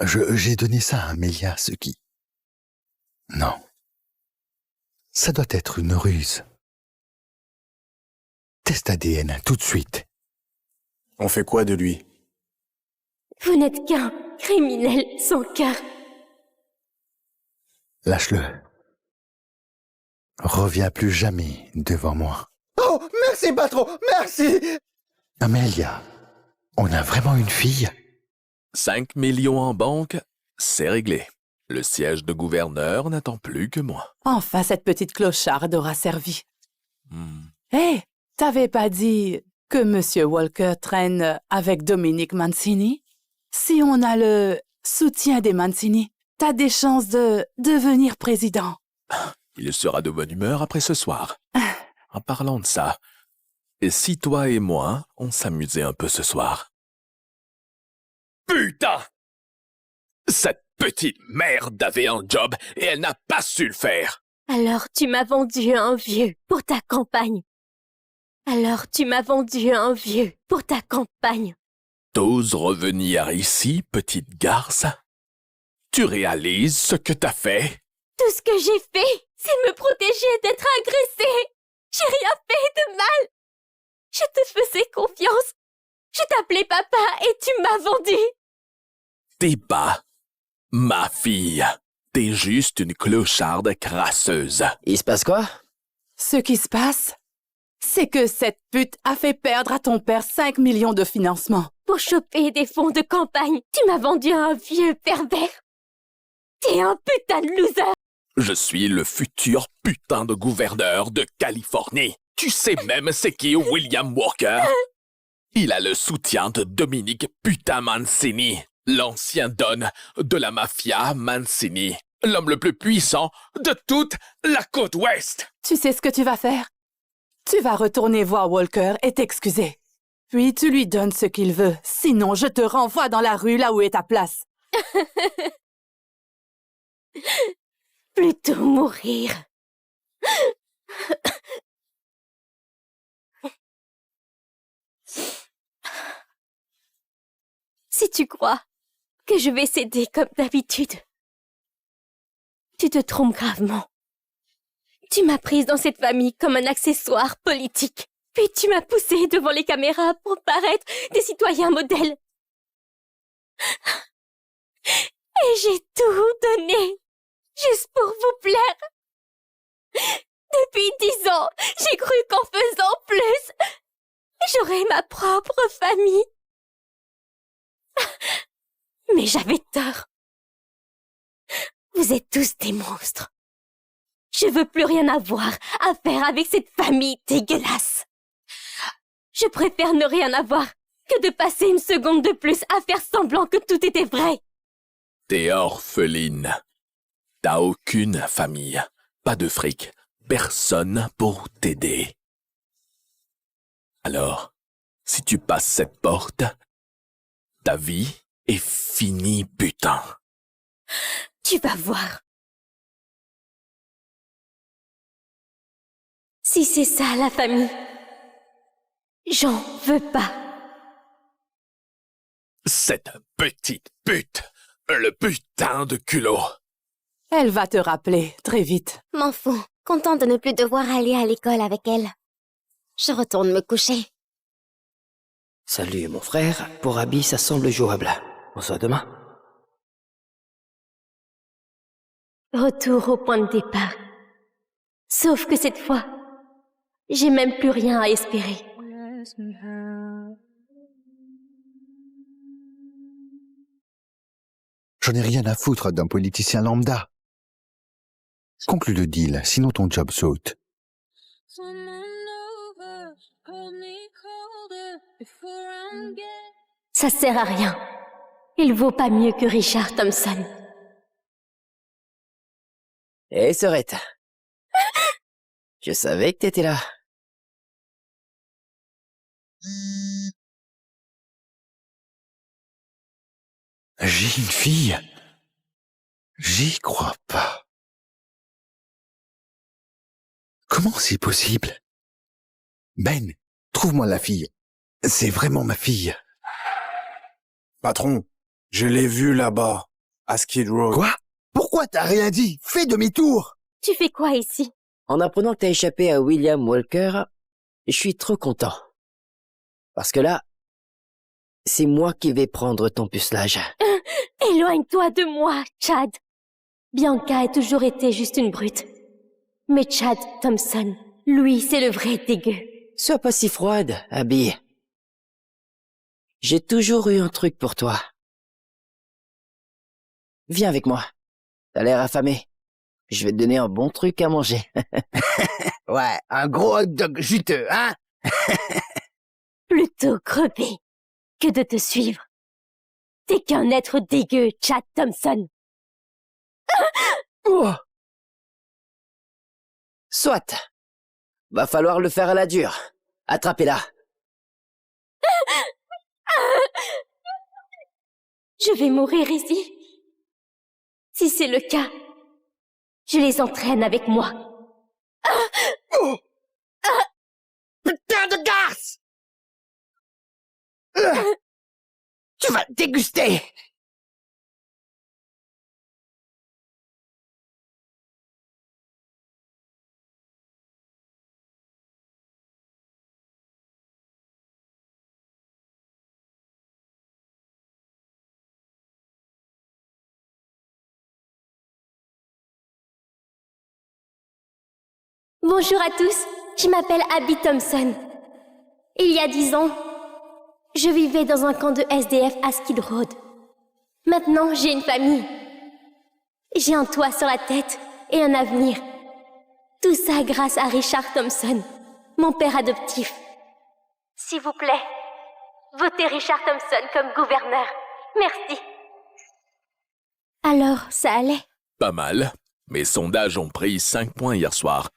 J'ai donné ça à Amelia, ce qui... Non. Ça doit être une ruse. Test ADN, tout de suite. On fait quoi de lui? Vous n'êtes qu'un criminel sans cœur. Lâche-le. Reviens plus jamais devant moi. Oh, merci, patron, merci! Amelia, on a vraiment une fille? 5 millions en banque, c'est réglé. Le siège de gouverneur n'attend plus que moi. Enfin, cette petite clocharde aura servi. Hmm. Hé, t'avais pas dit que Monsieur Walker traîne avec Dominique Mancini? Si on a le soutien des Mancini, t'as des chances de devenir président. Il sera de bonne humeur après ce soir. En parlant de ça, et si toi et moi, on s'amusait un peu ce soir? Putain! Cette petite merde avait un job et elle n'a pas su le faire. Alors tu m'as vendu un vieux pour ta campagne. T'oses revenir ici, petite garce? Tu réalises ce que t'as fait? Tout ce que j'ai fait, c'est me protéger d'être agressée. J'ai rien fait de mal. Je te faisais confiance. Je t'appelais papa et tu m'as vendu. T'es pas ma fille. T'es juste une clocharde crasseuse. Il se passe quoi? Ce qui se passe, c'est que cette pute a fait perdre à ton père 5 millions de financement. Pour choper des fonds de campagne, tu m'as vendu un vieux pervers. T'es un putain de loser. Je suis le futur putain de gouverneur de Californie. Tu sais même c'est qui William Walker? Il a le soutien de Dominique putain Mancini, l'ancien don de la mafia Mancini, l'homme le plus puissant de toute la côte ouest. Tu sais ce que tu vas faire? Tu vas retourner voir Walker et t'excuser. Puis tu lui donnes ce qu'il veut, sinon je te renvoie dans la rue là où est ta place. Plutôt mourir. Si tu crois que je vais céder comme d'habitude, tu te trompes gravement. Tu m'as prise dans cette famille comme un accessoire politique. Puis tu m'as poussée devant les caméras pour paraître des citoyens modèles. Et j'ai tout donné, juste pour vous plaire. Depuis 10 ans, j'ai cru qu'en faisant plus, j'aurais ma propre famille. Mais j'avais tort. Vous êtes tous des monstres. Je veux plus rien avoir à faire avec cette famille dégueulasse. Je préfère ne rien avoir que de passer une seconde de plus à faire semblant que tout était vrai. T'es orpheline. T'as aucune famille, pas de fric, personne pour t'aider. Alors, si tu passes cette porte, ta vie est finie, putain. Tu vas voir. Si c'est ça la famille, j'en veux pas. Cette petite pute. Le putain de culot. Elle va te rappeler très vite. M'en fous. Contente de ne plus devoir aller à l'école avec elle. Je retourne me coucher. Salut, mon frère. Pour Abby, ça semble jouable. On se voit demain. Retour au point de départ. Sauf que cette fois, j'ai même plus rien à espérer. J'en ai rien à foutre d'un politicien lambda. Conclue le deal, sinon ton job saute. Ça sert à rien. Il vaut pas mieux que Richard Thompson. Hé, Sorette. Je savais que t'étais là. J'ai une fille. J'y crois pas. Comment c'est possible? Ben, trouve-moi la fille. C'est vraiment ma fille. Patron, je l'ai vue là-bas, à Skid Row. Quoi? Pourquoi t'as rien dit? Fais demi-tour! Tu fais quoi ici? En apprenant que t'as échappé à William Walker, je suis trop content. Parce que là, c'est moi qui vais prendre ton pucelage. Éloigne-toi de moi, Chad. Bianca a toujours été juste une brute. Mais Chad Thompson, lui, c'est le vrai dégueu. Sois pas si froide, Abby. J'ai toujours eu un truc pour toi. Viens avec moi. T'as l'air affamé. Je vais te donner un bon truc à manger. Ouais, un gros hot dog juteux, hein? Plutôt crever que de te suivre. T'es qu'un être dégueu, Chad Thompson. Oh. Soit. Va falloir le faire à la dure. Attrapez-la. Je vais mourir ici. Si c'est le cas, je les entraîne avec moi. Putain de garce! Tu vas déguster! Bonjour à tous, je m'appelle Abby Thompson. Il y a 10 ans, je vivais dans un camp de SDF à Skid Row. Maintenant, j'ai une famille. J'ai un toit sur la tête et un avenir. Tout ça grâce à Richard Thompson, mon père adoptif. S'il vous plaît, votez Richard Thompson comme gouverneur. Merci. Alors, ça allait? Pas mal. Mes sondages ont pris 5 points hier soir.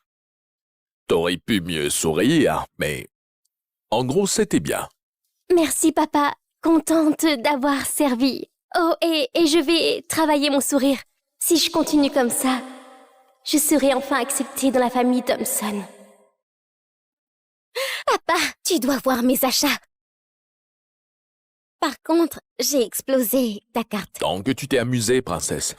T'aurais pu mieux sourire, mais en gros, c'était bien. Merci, papa. Contente d'avoir servi. Oh, et je vais travailler mon sourire. Si je continue comme ça, je serai enfin acceptée dans la famille Thompson. Papa, tu dois voir mes achats. Par contre, j'ai explosé ta carte. Tant que tu t'es amusée, princesse.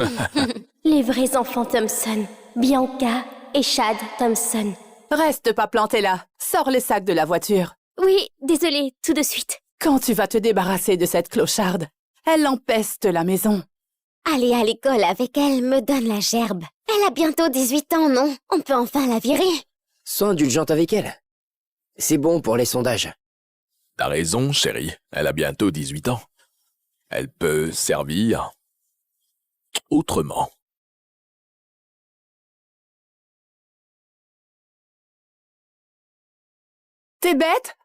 Les vrais enfants Thompson, Bianca et Chad Thompson. Reste pas planté là. Sors les sacs de la voiture. Oui, désolée, tout de suite. Quand tu vas te débarrasser de cette clocharde, elle empeste la maison. Aller à l'école avec elle me donne la gerbe. Elle a bientôt 18 ans, non? On peut enfin la virer. Sois indulgente avec elle. C'est bon pour les sondages. T'as raison, chérie. Elle a bientôt 18 ans. Elle peut servir autrement. T'es bête?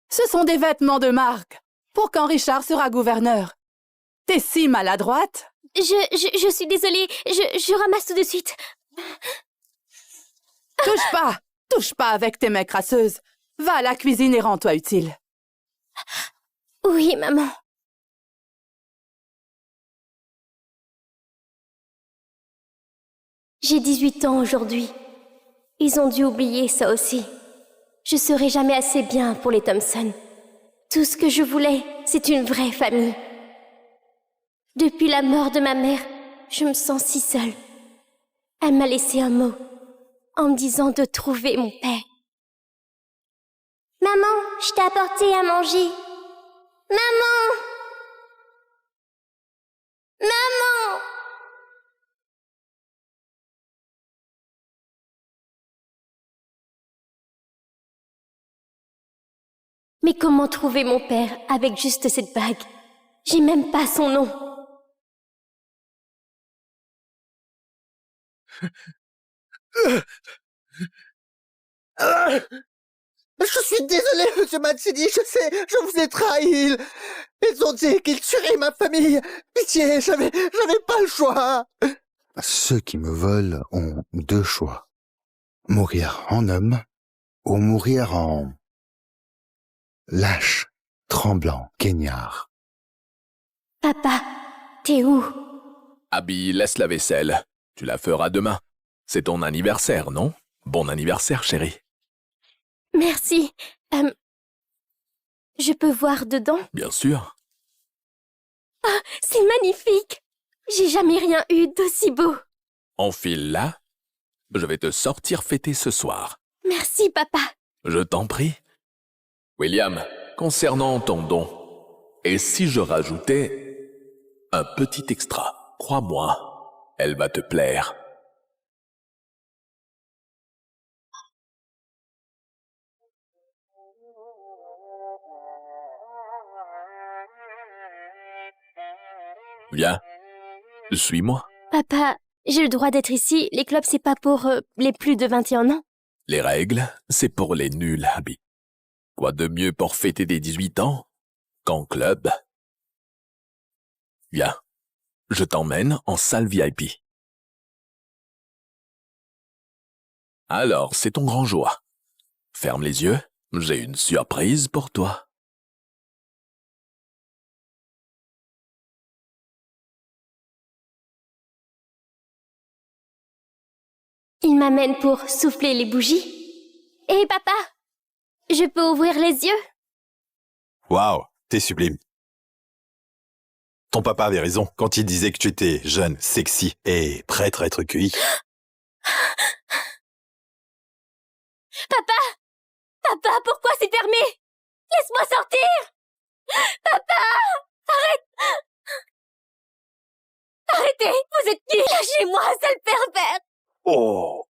Ce sont des vêtements de marque. Pour quand Richard sera gouverneur. T'es si maladroite. Je suis désolée, je ramasse tout de suite. Touche pas avec tes mains crasseuses. Va à la cuisine et rends-toi utile. Oui, maman. J'ai 18 ans aujourd'hui. Ils ont dû oublier ça aussi. Je serai jamais assez bien pour les Thompson. Tout ce que je voulais, c'est une vraie famille. Depuis la mort de ma mère, je me sens si seule. Elle m'a laissé un mot, en me disant de trouver mon père. Maman, je t'ai apporté à manger. Maman! Maman! Mais comment trouver mon père avec juste cette bague? J'ai même pas son nom. Je suis désolé, monsieur Mancini, je sais, je vous ai trahi. Ils ont dit qu'ils tueraient ma famille. Pitié, j'avais pas le choix. Ceux qui me volent ont deux choix. Mourir en homme ou mourir en lâche, tremblant, guignard. Papa, t'es où? Abby, laisse la vaisselle. Tu la feras demain. C'est ton anniversaire, non? Bon anniversaire, chérie. Merci. Je peux voir dedans? Bien sûr. Ah, c'est magnifique. J'ai jamais rien eu d'aussi beau. Enfile-la. Je vais te sortir fêter ce soir. Merci, papa. Je t'en prie. William, concernant ton don, et si je rajoutais un petit extra? Crois-moi, elle va te plaire. Viens, suis-moi. Papa, j'ai le droit d'être ici. Les clubs, c'est pas pour les plus de 21 ans. Les règles, c'est pour les nuls, Abby. Quoi de mieux pour fêter des 18 ans qu'en club? Viens, je t'emmène en salle VIP. Alors, c'est ton grand jour. Ferme les yeux, j'ai une surprise pour toi. Il m'amène pour souffler les bougies. Hé, papa, je peux ouvrir les yeux? Waouh, t'es sublime. Ton papa avait raison quand il disait que tu étais jeune, sexy et prête à être cueillie. Papa! Papa, pourquoi c'est fermé? Laisse-moi sortir! Papa! Arrête! Arrêtez! Vous êtes qui? Lâchez-moi, sale pervers! Oh!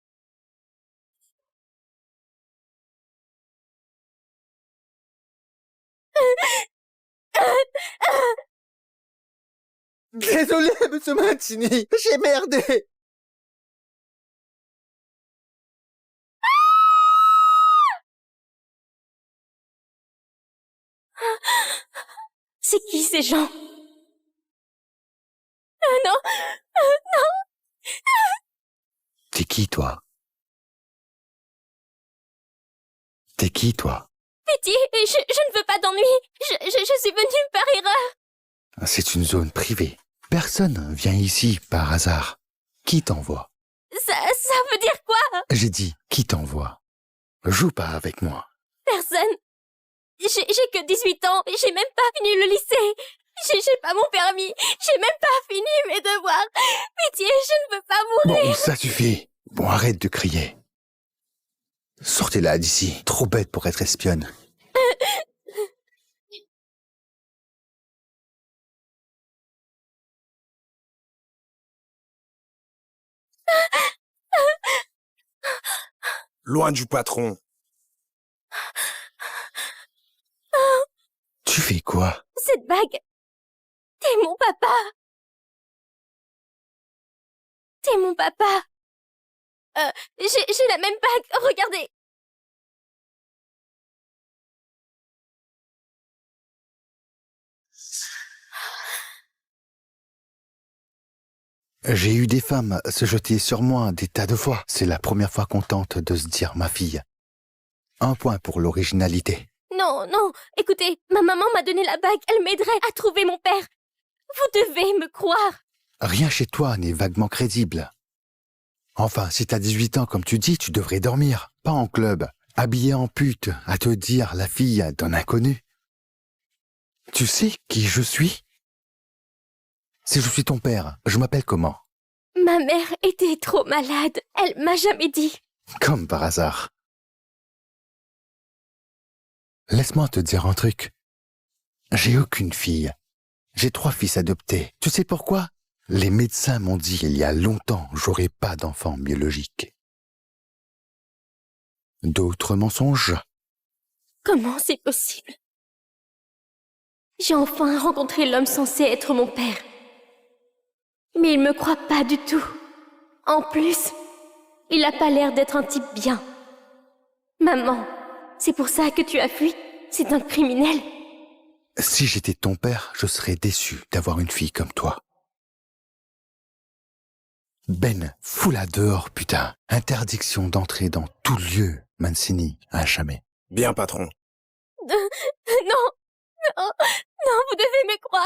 Désolé, monsieur Mancini, j'ai merdé. C'est qui ces gens? Non! T'es qui, toi? T'es qui, toi? Pitié, je ne veux pas d'ennui. Je suis venue par erreur. C'est une zone privée. Personne vient ici par hasard. Qui t'envoie? Ça veut dire quoi? J'ai dit, qui t'envoie? Joue pas avec moi. Personne. J'ai que 18 ans, j'ai même pas fini le lycée. J'ai pas mon permis, j'ai même pas fini mes devoirs. Pitié, je ne veux pas mourir. Bon, ça suffit. Bon, arrête de crier. Sortez-la d'ici. Trop bête pour être espionne. Loin du patron. Tu fais quoi? Cette bague, t'es mon papa. T'es mon papa. J'ai la même bague, regardez. J'ai eu des femmes se jeter sur moi des tas de fois. C'est la première fois qu'on tente de se dire ma fille. Un point pour l'originalité. Non, écoutez, ma maman m'a donné la bague, elle m'aiderait à trouver mon père. Vous devez me croire. Rien chez toi n'est vaguement crédible. Enfin, si t'as 18 ans comme tu dis, tu devrais dormir, pas en club, habillé en pute, à te dire la fille d'un inconnu. Tu sais qui je suis? Si je suis ton père, je m'appelle comment? Ma mère était trop malade. Elle m'a jamais dit. Comme par hasard. Laisse-moi te dire un truc. J'ai aucune fille. J'ai 3 fils adoptés. Tu sais pourquoi? Les médecins m'ont dit il y a longtemps j'aurai pas d'enfant biologique. D'autres mensonges? Comment c'est possible? J'ai enfin rencontré l'homme censé être mon père. Mais il me croit pas du tout. En plus, il a pas l'air d'être un type bien. Maman, c'est pour ça que tu as fui? C'est un criminel? Si j'étais ton père, je serais déçu d'avoir une fille comme toi. Ben, fous-la dehors, putain. Interdiction d'entrer dans tout lieu, Mancini, à jamais. Bien, patron. Non, non, non, vous devez me croire.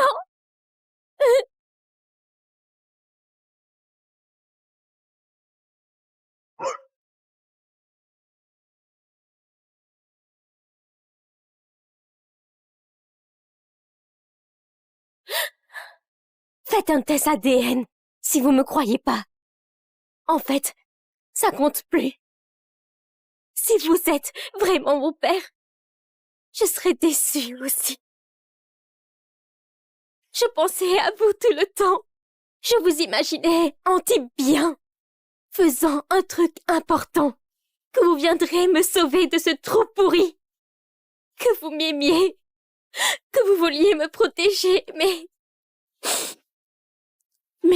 Non. Faites un test ADN, si vous me croyez pas. En fait, ça compte plus. Si vous êtes vraiment mon père, je serais déçue aussi. Je pensais à vous tout le temps. Je vous imaginais en type bien, faisant un truc important, que vous viendrez me sauver de ce trou pourri, que vous m'aimiez, que vous vouliez me protéger, mais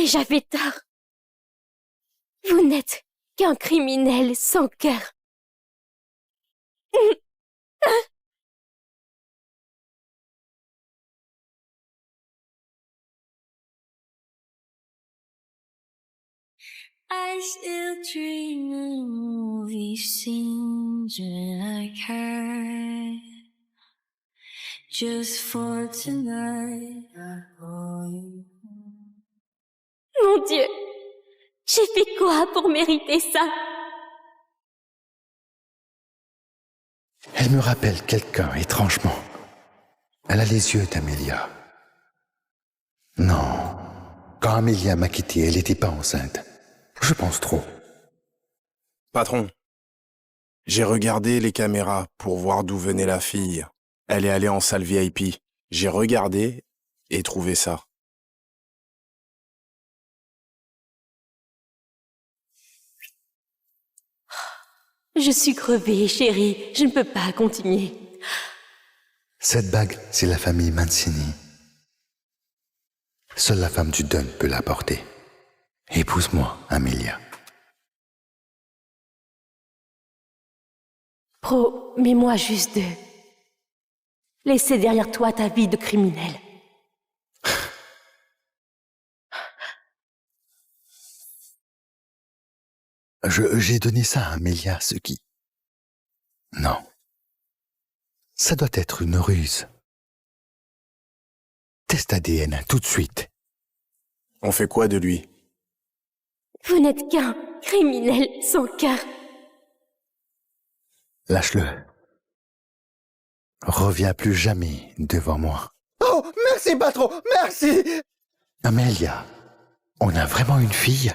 j'avais tort. Vous n'êtes qu'un criminel sans cœur. I still dream the movie scenes when I cried. Just for tonight, I call you. Mon Dieu, j'ai fait quoi pour mériter ça? Elle me rappelle quelqu'un, étrangement. Elle a les yeux d'Amélia. Non. Quand Amélia m'a quitté, elle n'était pas enceinte. Je pense trop. Patron, j'ai regardé les caméras pour voir d'où venait la fille. Elle est allée en salle VIP. J'ai regardé et trouvé ça. Je suis crevée, chérie. Je ne peux pas continuer. Cette bague, c'est la famille Mancini. Seule la femme du Dunn peut la porter. Épouse-moi, Amélia. Promets-moi juste de laisser derrière toi ta vie de criminel. J'ai donné ça à Amélia, ce qui... Non. Ça doit être une ruse. Test ADN, tout de suite. On fait quoi de lui? Vous n'êtes qu'un criminel sans cœur. Lâche-le. Reviens plus jamais devant moi. Oh, merci, patron, merci! Amélia, on a vraiment une fille?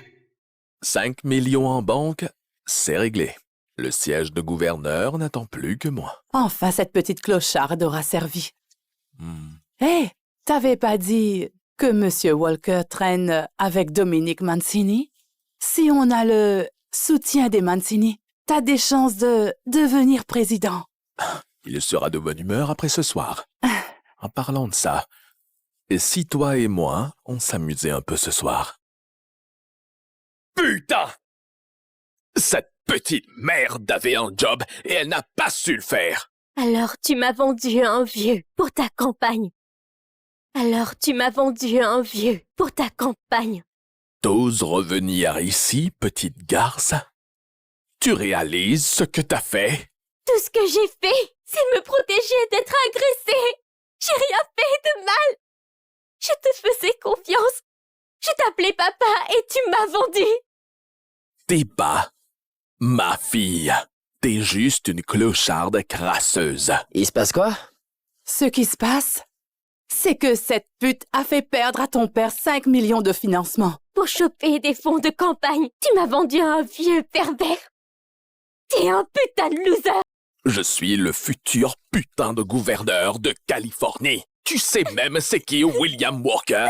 5 millions en banque, c'est réglé. Le siège de gouverneur n'attend plus que moi. Enfin, cette petite clocharde aura servi. Hé, t'avais pas dit que Monsieur Walker traîne avec Dominique Mancini? Si on a le soutien des Mancini, t'as des chances de devenir président. Il sera de bonne humeur après ce soir. En parlant de ça, et si toi et moi, on s'amusait un peu ce soir? Putain! Cette petite merde avait un job et elle n'a pas su le faire. Alors tu m'as vendu un vieux pour ta campagne. T'oses revenir ici, petite garce? Tu réalises ce que t'as fait? Tout ce que j'ai fait, c'est me protéger d'être agressée. J'ai rien fait de mal. Je te faisais confiance. Je t'appelais papa et tu m'as vendu. T'es pas ma fille. T'es juste une clocharde crasseuse. Il se passe quoi? Ce qui se passe, c'est que cette pute a fait perdre à ton père 5 millions de financement. Pour choper des fonds de campagne, tu m'as vendu à un vieux pervers. T'es un putain de loser. Je suis le futur putain de gouverneur de Californie. Tu sais même c'est qui William Walker?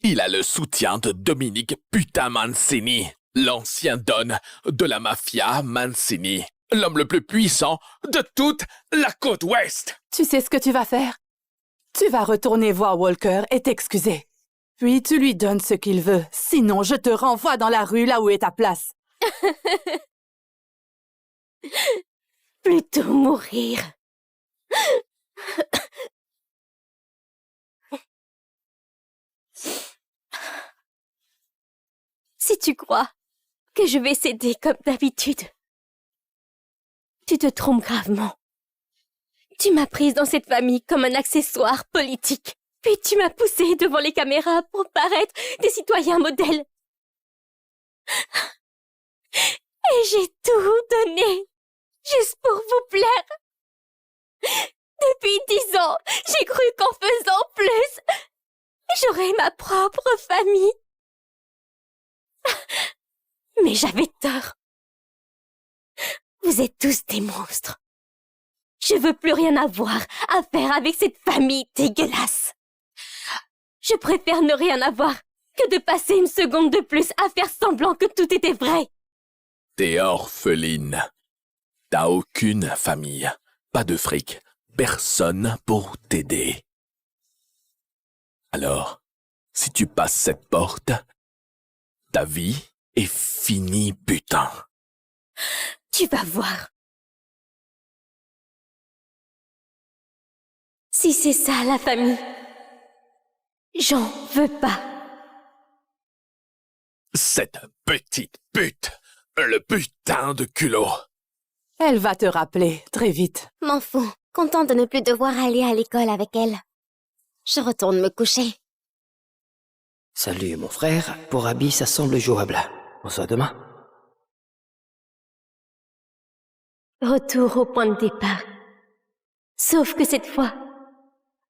Il a le soutien de Dominic putain Mancini, l'ancien don de la mafia Mancini. L'homme le plus puissant de toute la côte ouest. Tu sais ce que tu vas faire? Tu vas retourner voir Walker et t'excuser. Puis tu lui donnes ce qu'il veut. Sinon, je te renvoie dans la rue là où est ta place. Plutôt mourir. Si tu crois que je vais céder comme d'habitude, tu te trompes gravement. Tu m'as prise dans cette famille comme un accessoire politique. Puis tu m'as poussée devant les caméras pour paraître des citoyens modèles. Et j'ai tout donné, juste pour vous plaire. Depuis 10 ans, j'ai cru qu'en faisant plus, j'aurais ma propre famille. Mais j'avais tort. Vous êtes tous des monstres. Je veux plus rien avoir à faire avec cette famille dégueulasse. Je préfère ne rien avoir que de passer une seconde de plus à faire semblant que tout était vrai. T'es orpheline. T'as aucune famille, pas de fric, personne pour t'aider. Alors, si tu passes cette porte, ta vie est finie, putain. Tu vas voir. Si c'est ça la famille, j'en veux pas. Cette petite pute, le putain de culot. Elle va te rappeler très vite. M'en fous. Contente de ne plus devoir aller à l'école avec elle. Je retourne me coucher. Salut, mon frère. Pour Abby, ça semble jouable. On se voit demain. Retour au point de départ. Sauf que cette fois,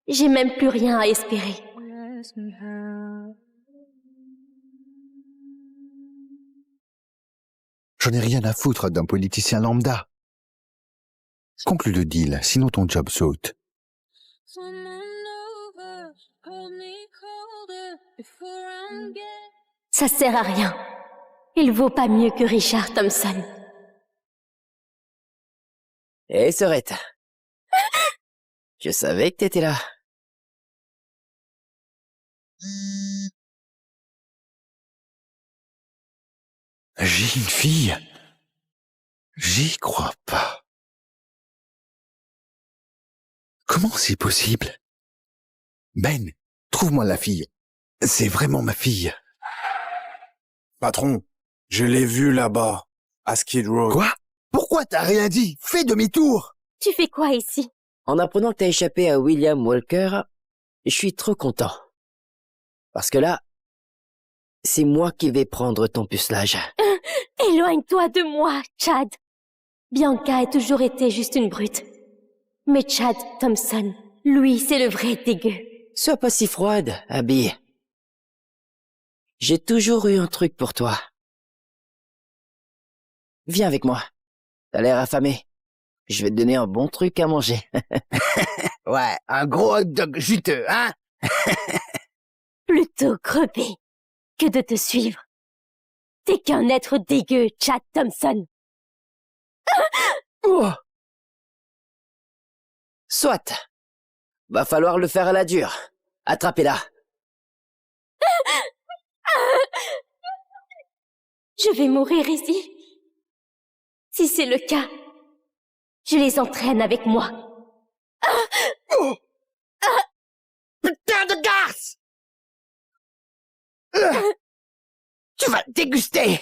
j'ai même plus rien à espérer. J'en ai rien à foutre d'un politicien lambda. Conclue le deal, sinon ton job saute. Ça sert à rien. Il vaut pas mieux que Richard Thompson. Hé, Sorette. Je savais que t'étais là. J'ai une fille. J'y crois pas. Comment c'est possible? Ben, trouve-moi la fille. C'est vraiment ma fille. Patron, je l'ai vue là-bas, à Skid Row. Quoi? Pourquoi t'as rien dit? Fais demi-tour! Tu fais quoi ici? En apprenant que t'as échappé à William Walker, je suis trop content. Parce que là, c'est moi qui vais prendre ton pucelage. Éloigne-toi de moi, Chad. Bianca a toujours été juste une brute. Mais Chad Thompson, lui, c'est le vrai dégueu. Sois pas si froide, Abby. J'ai toujours eu un truc pour toi. Viens avec moi. T'as l'air affamé. Je vais te donner un bon truc à manger. Ouais, un gros hot dog juteux, hein? Plutôt crever que de te suivre. T'es qu'un être dégueu, Chad Thompson. Oh. Soit. Va falloir le faire à la dure. Attrapez-la. Je vais mourir ici. Si c'est le cas, je les entraîne avec moi. Putain de garce! Tu vas déguster!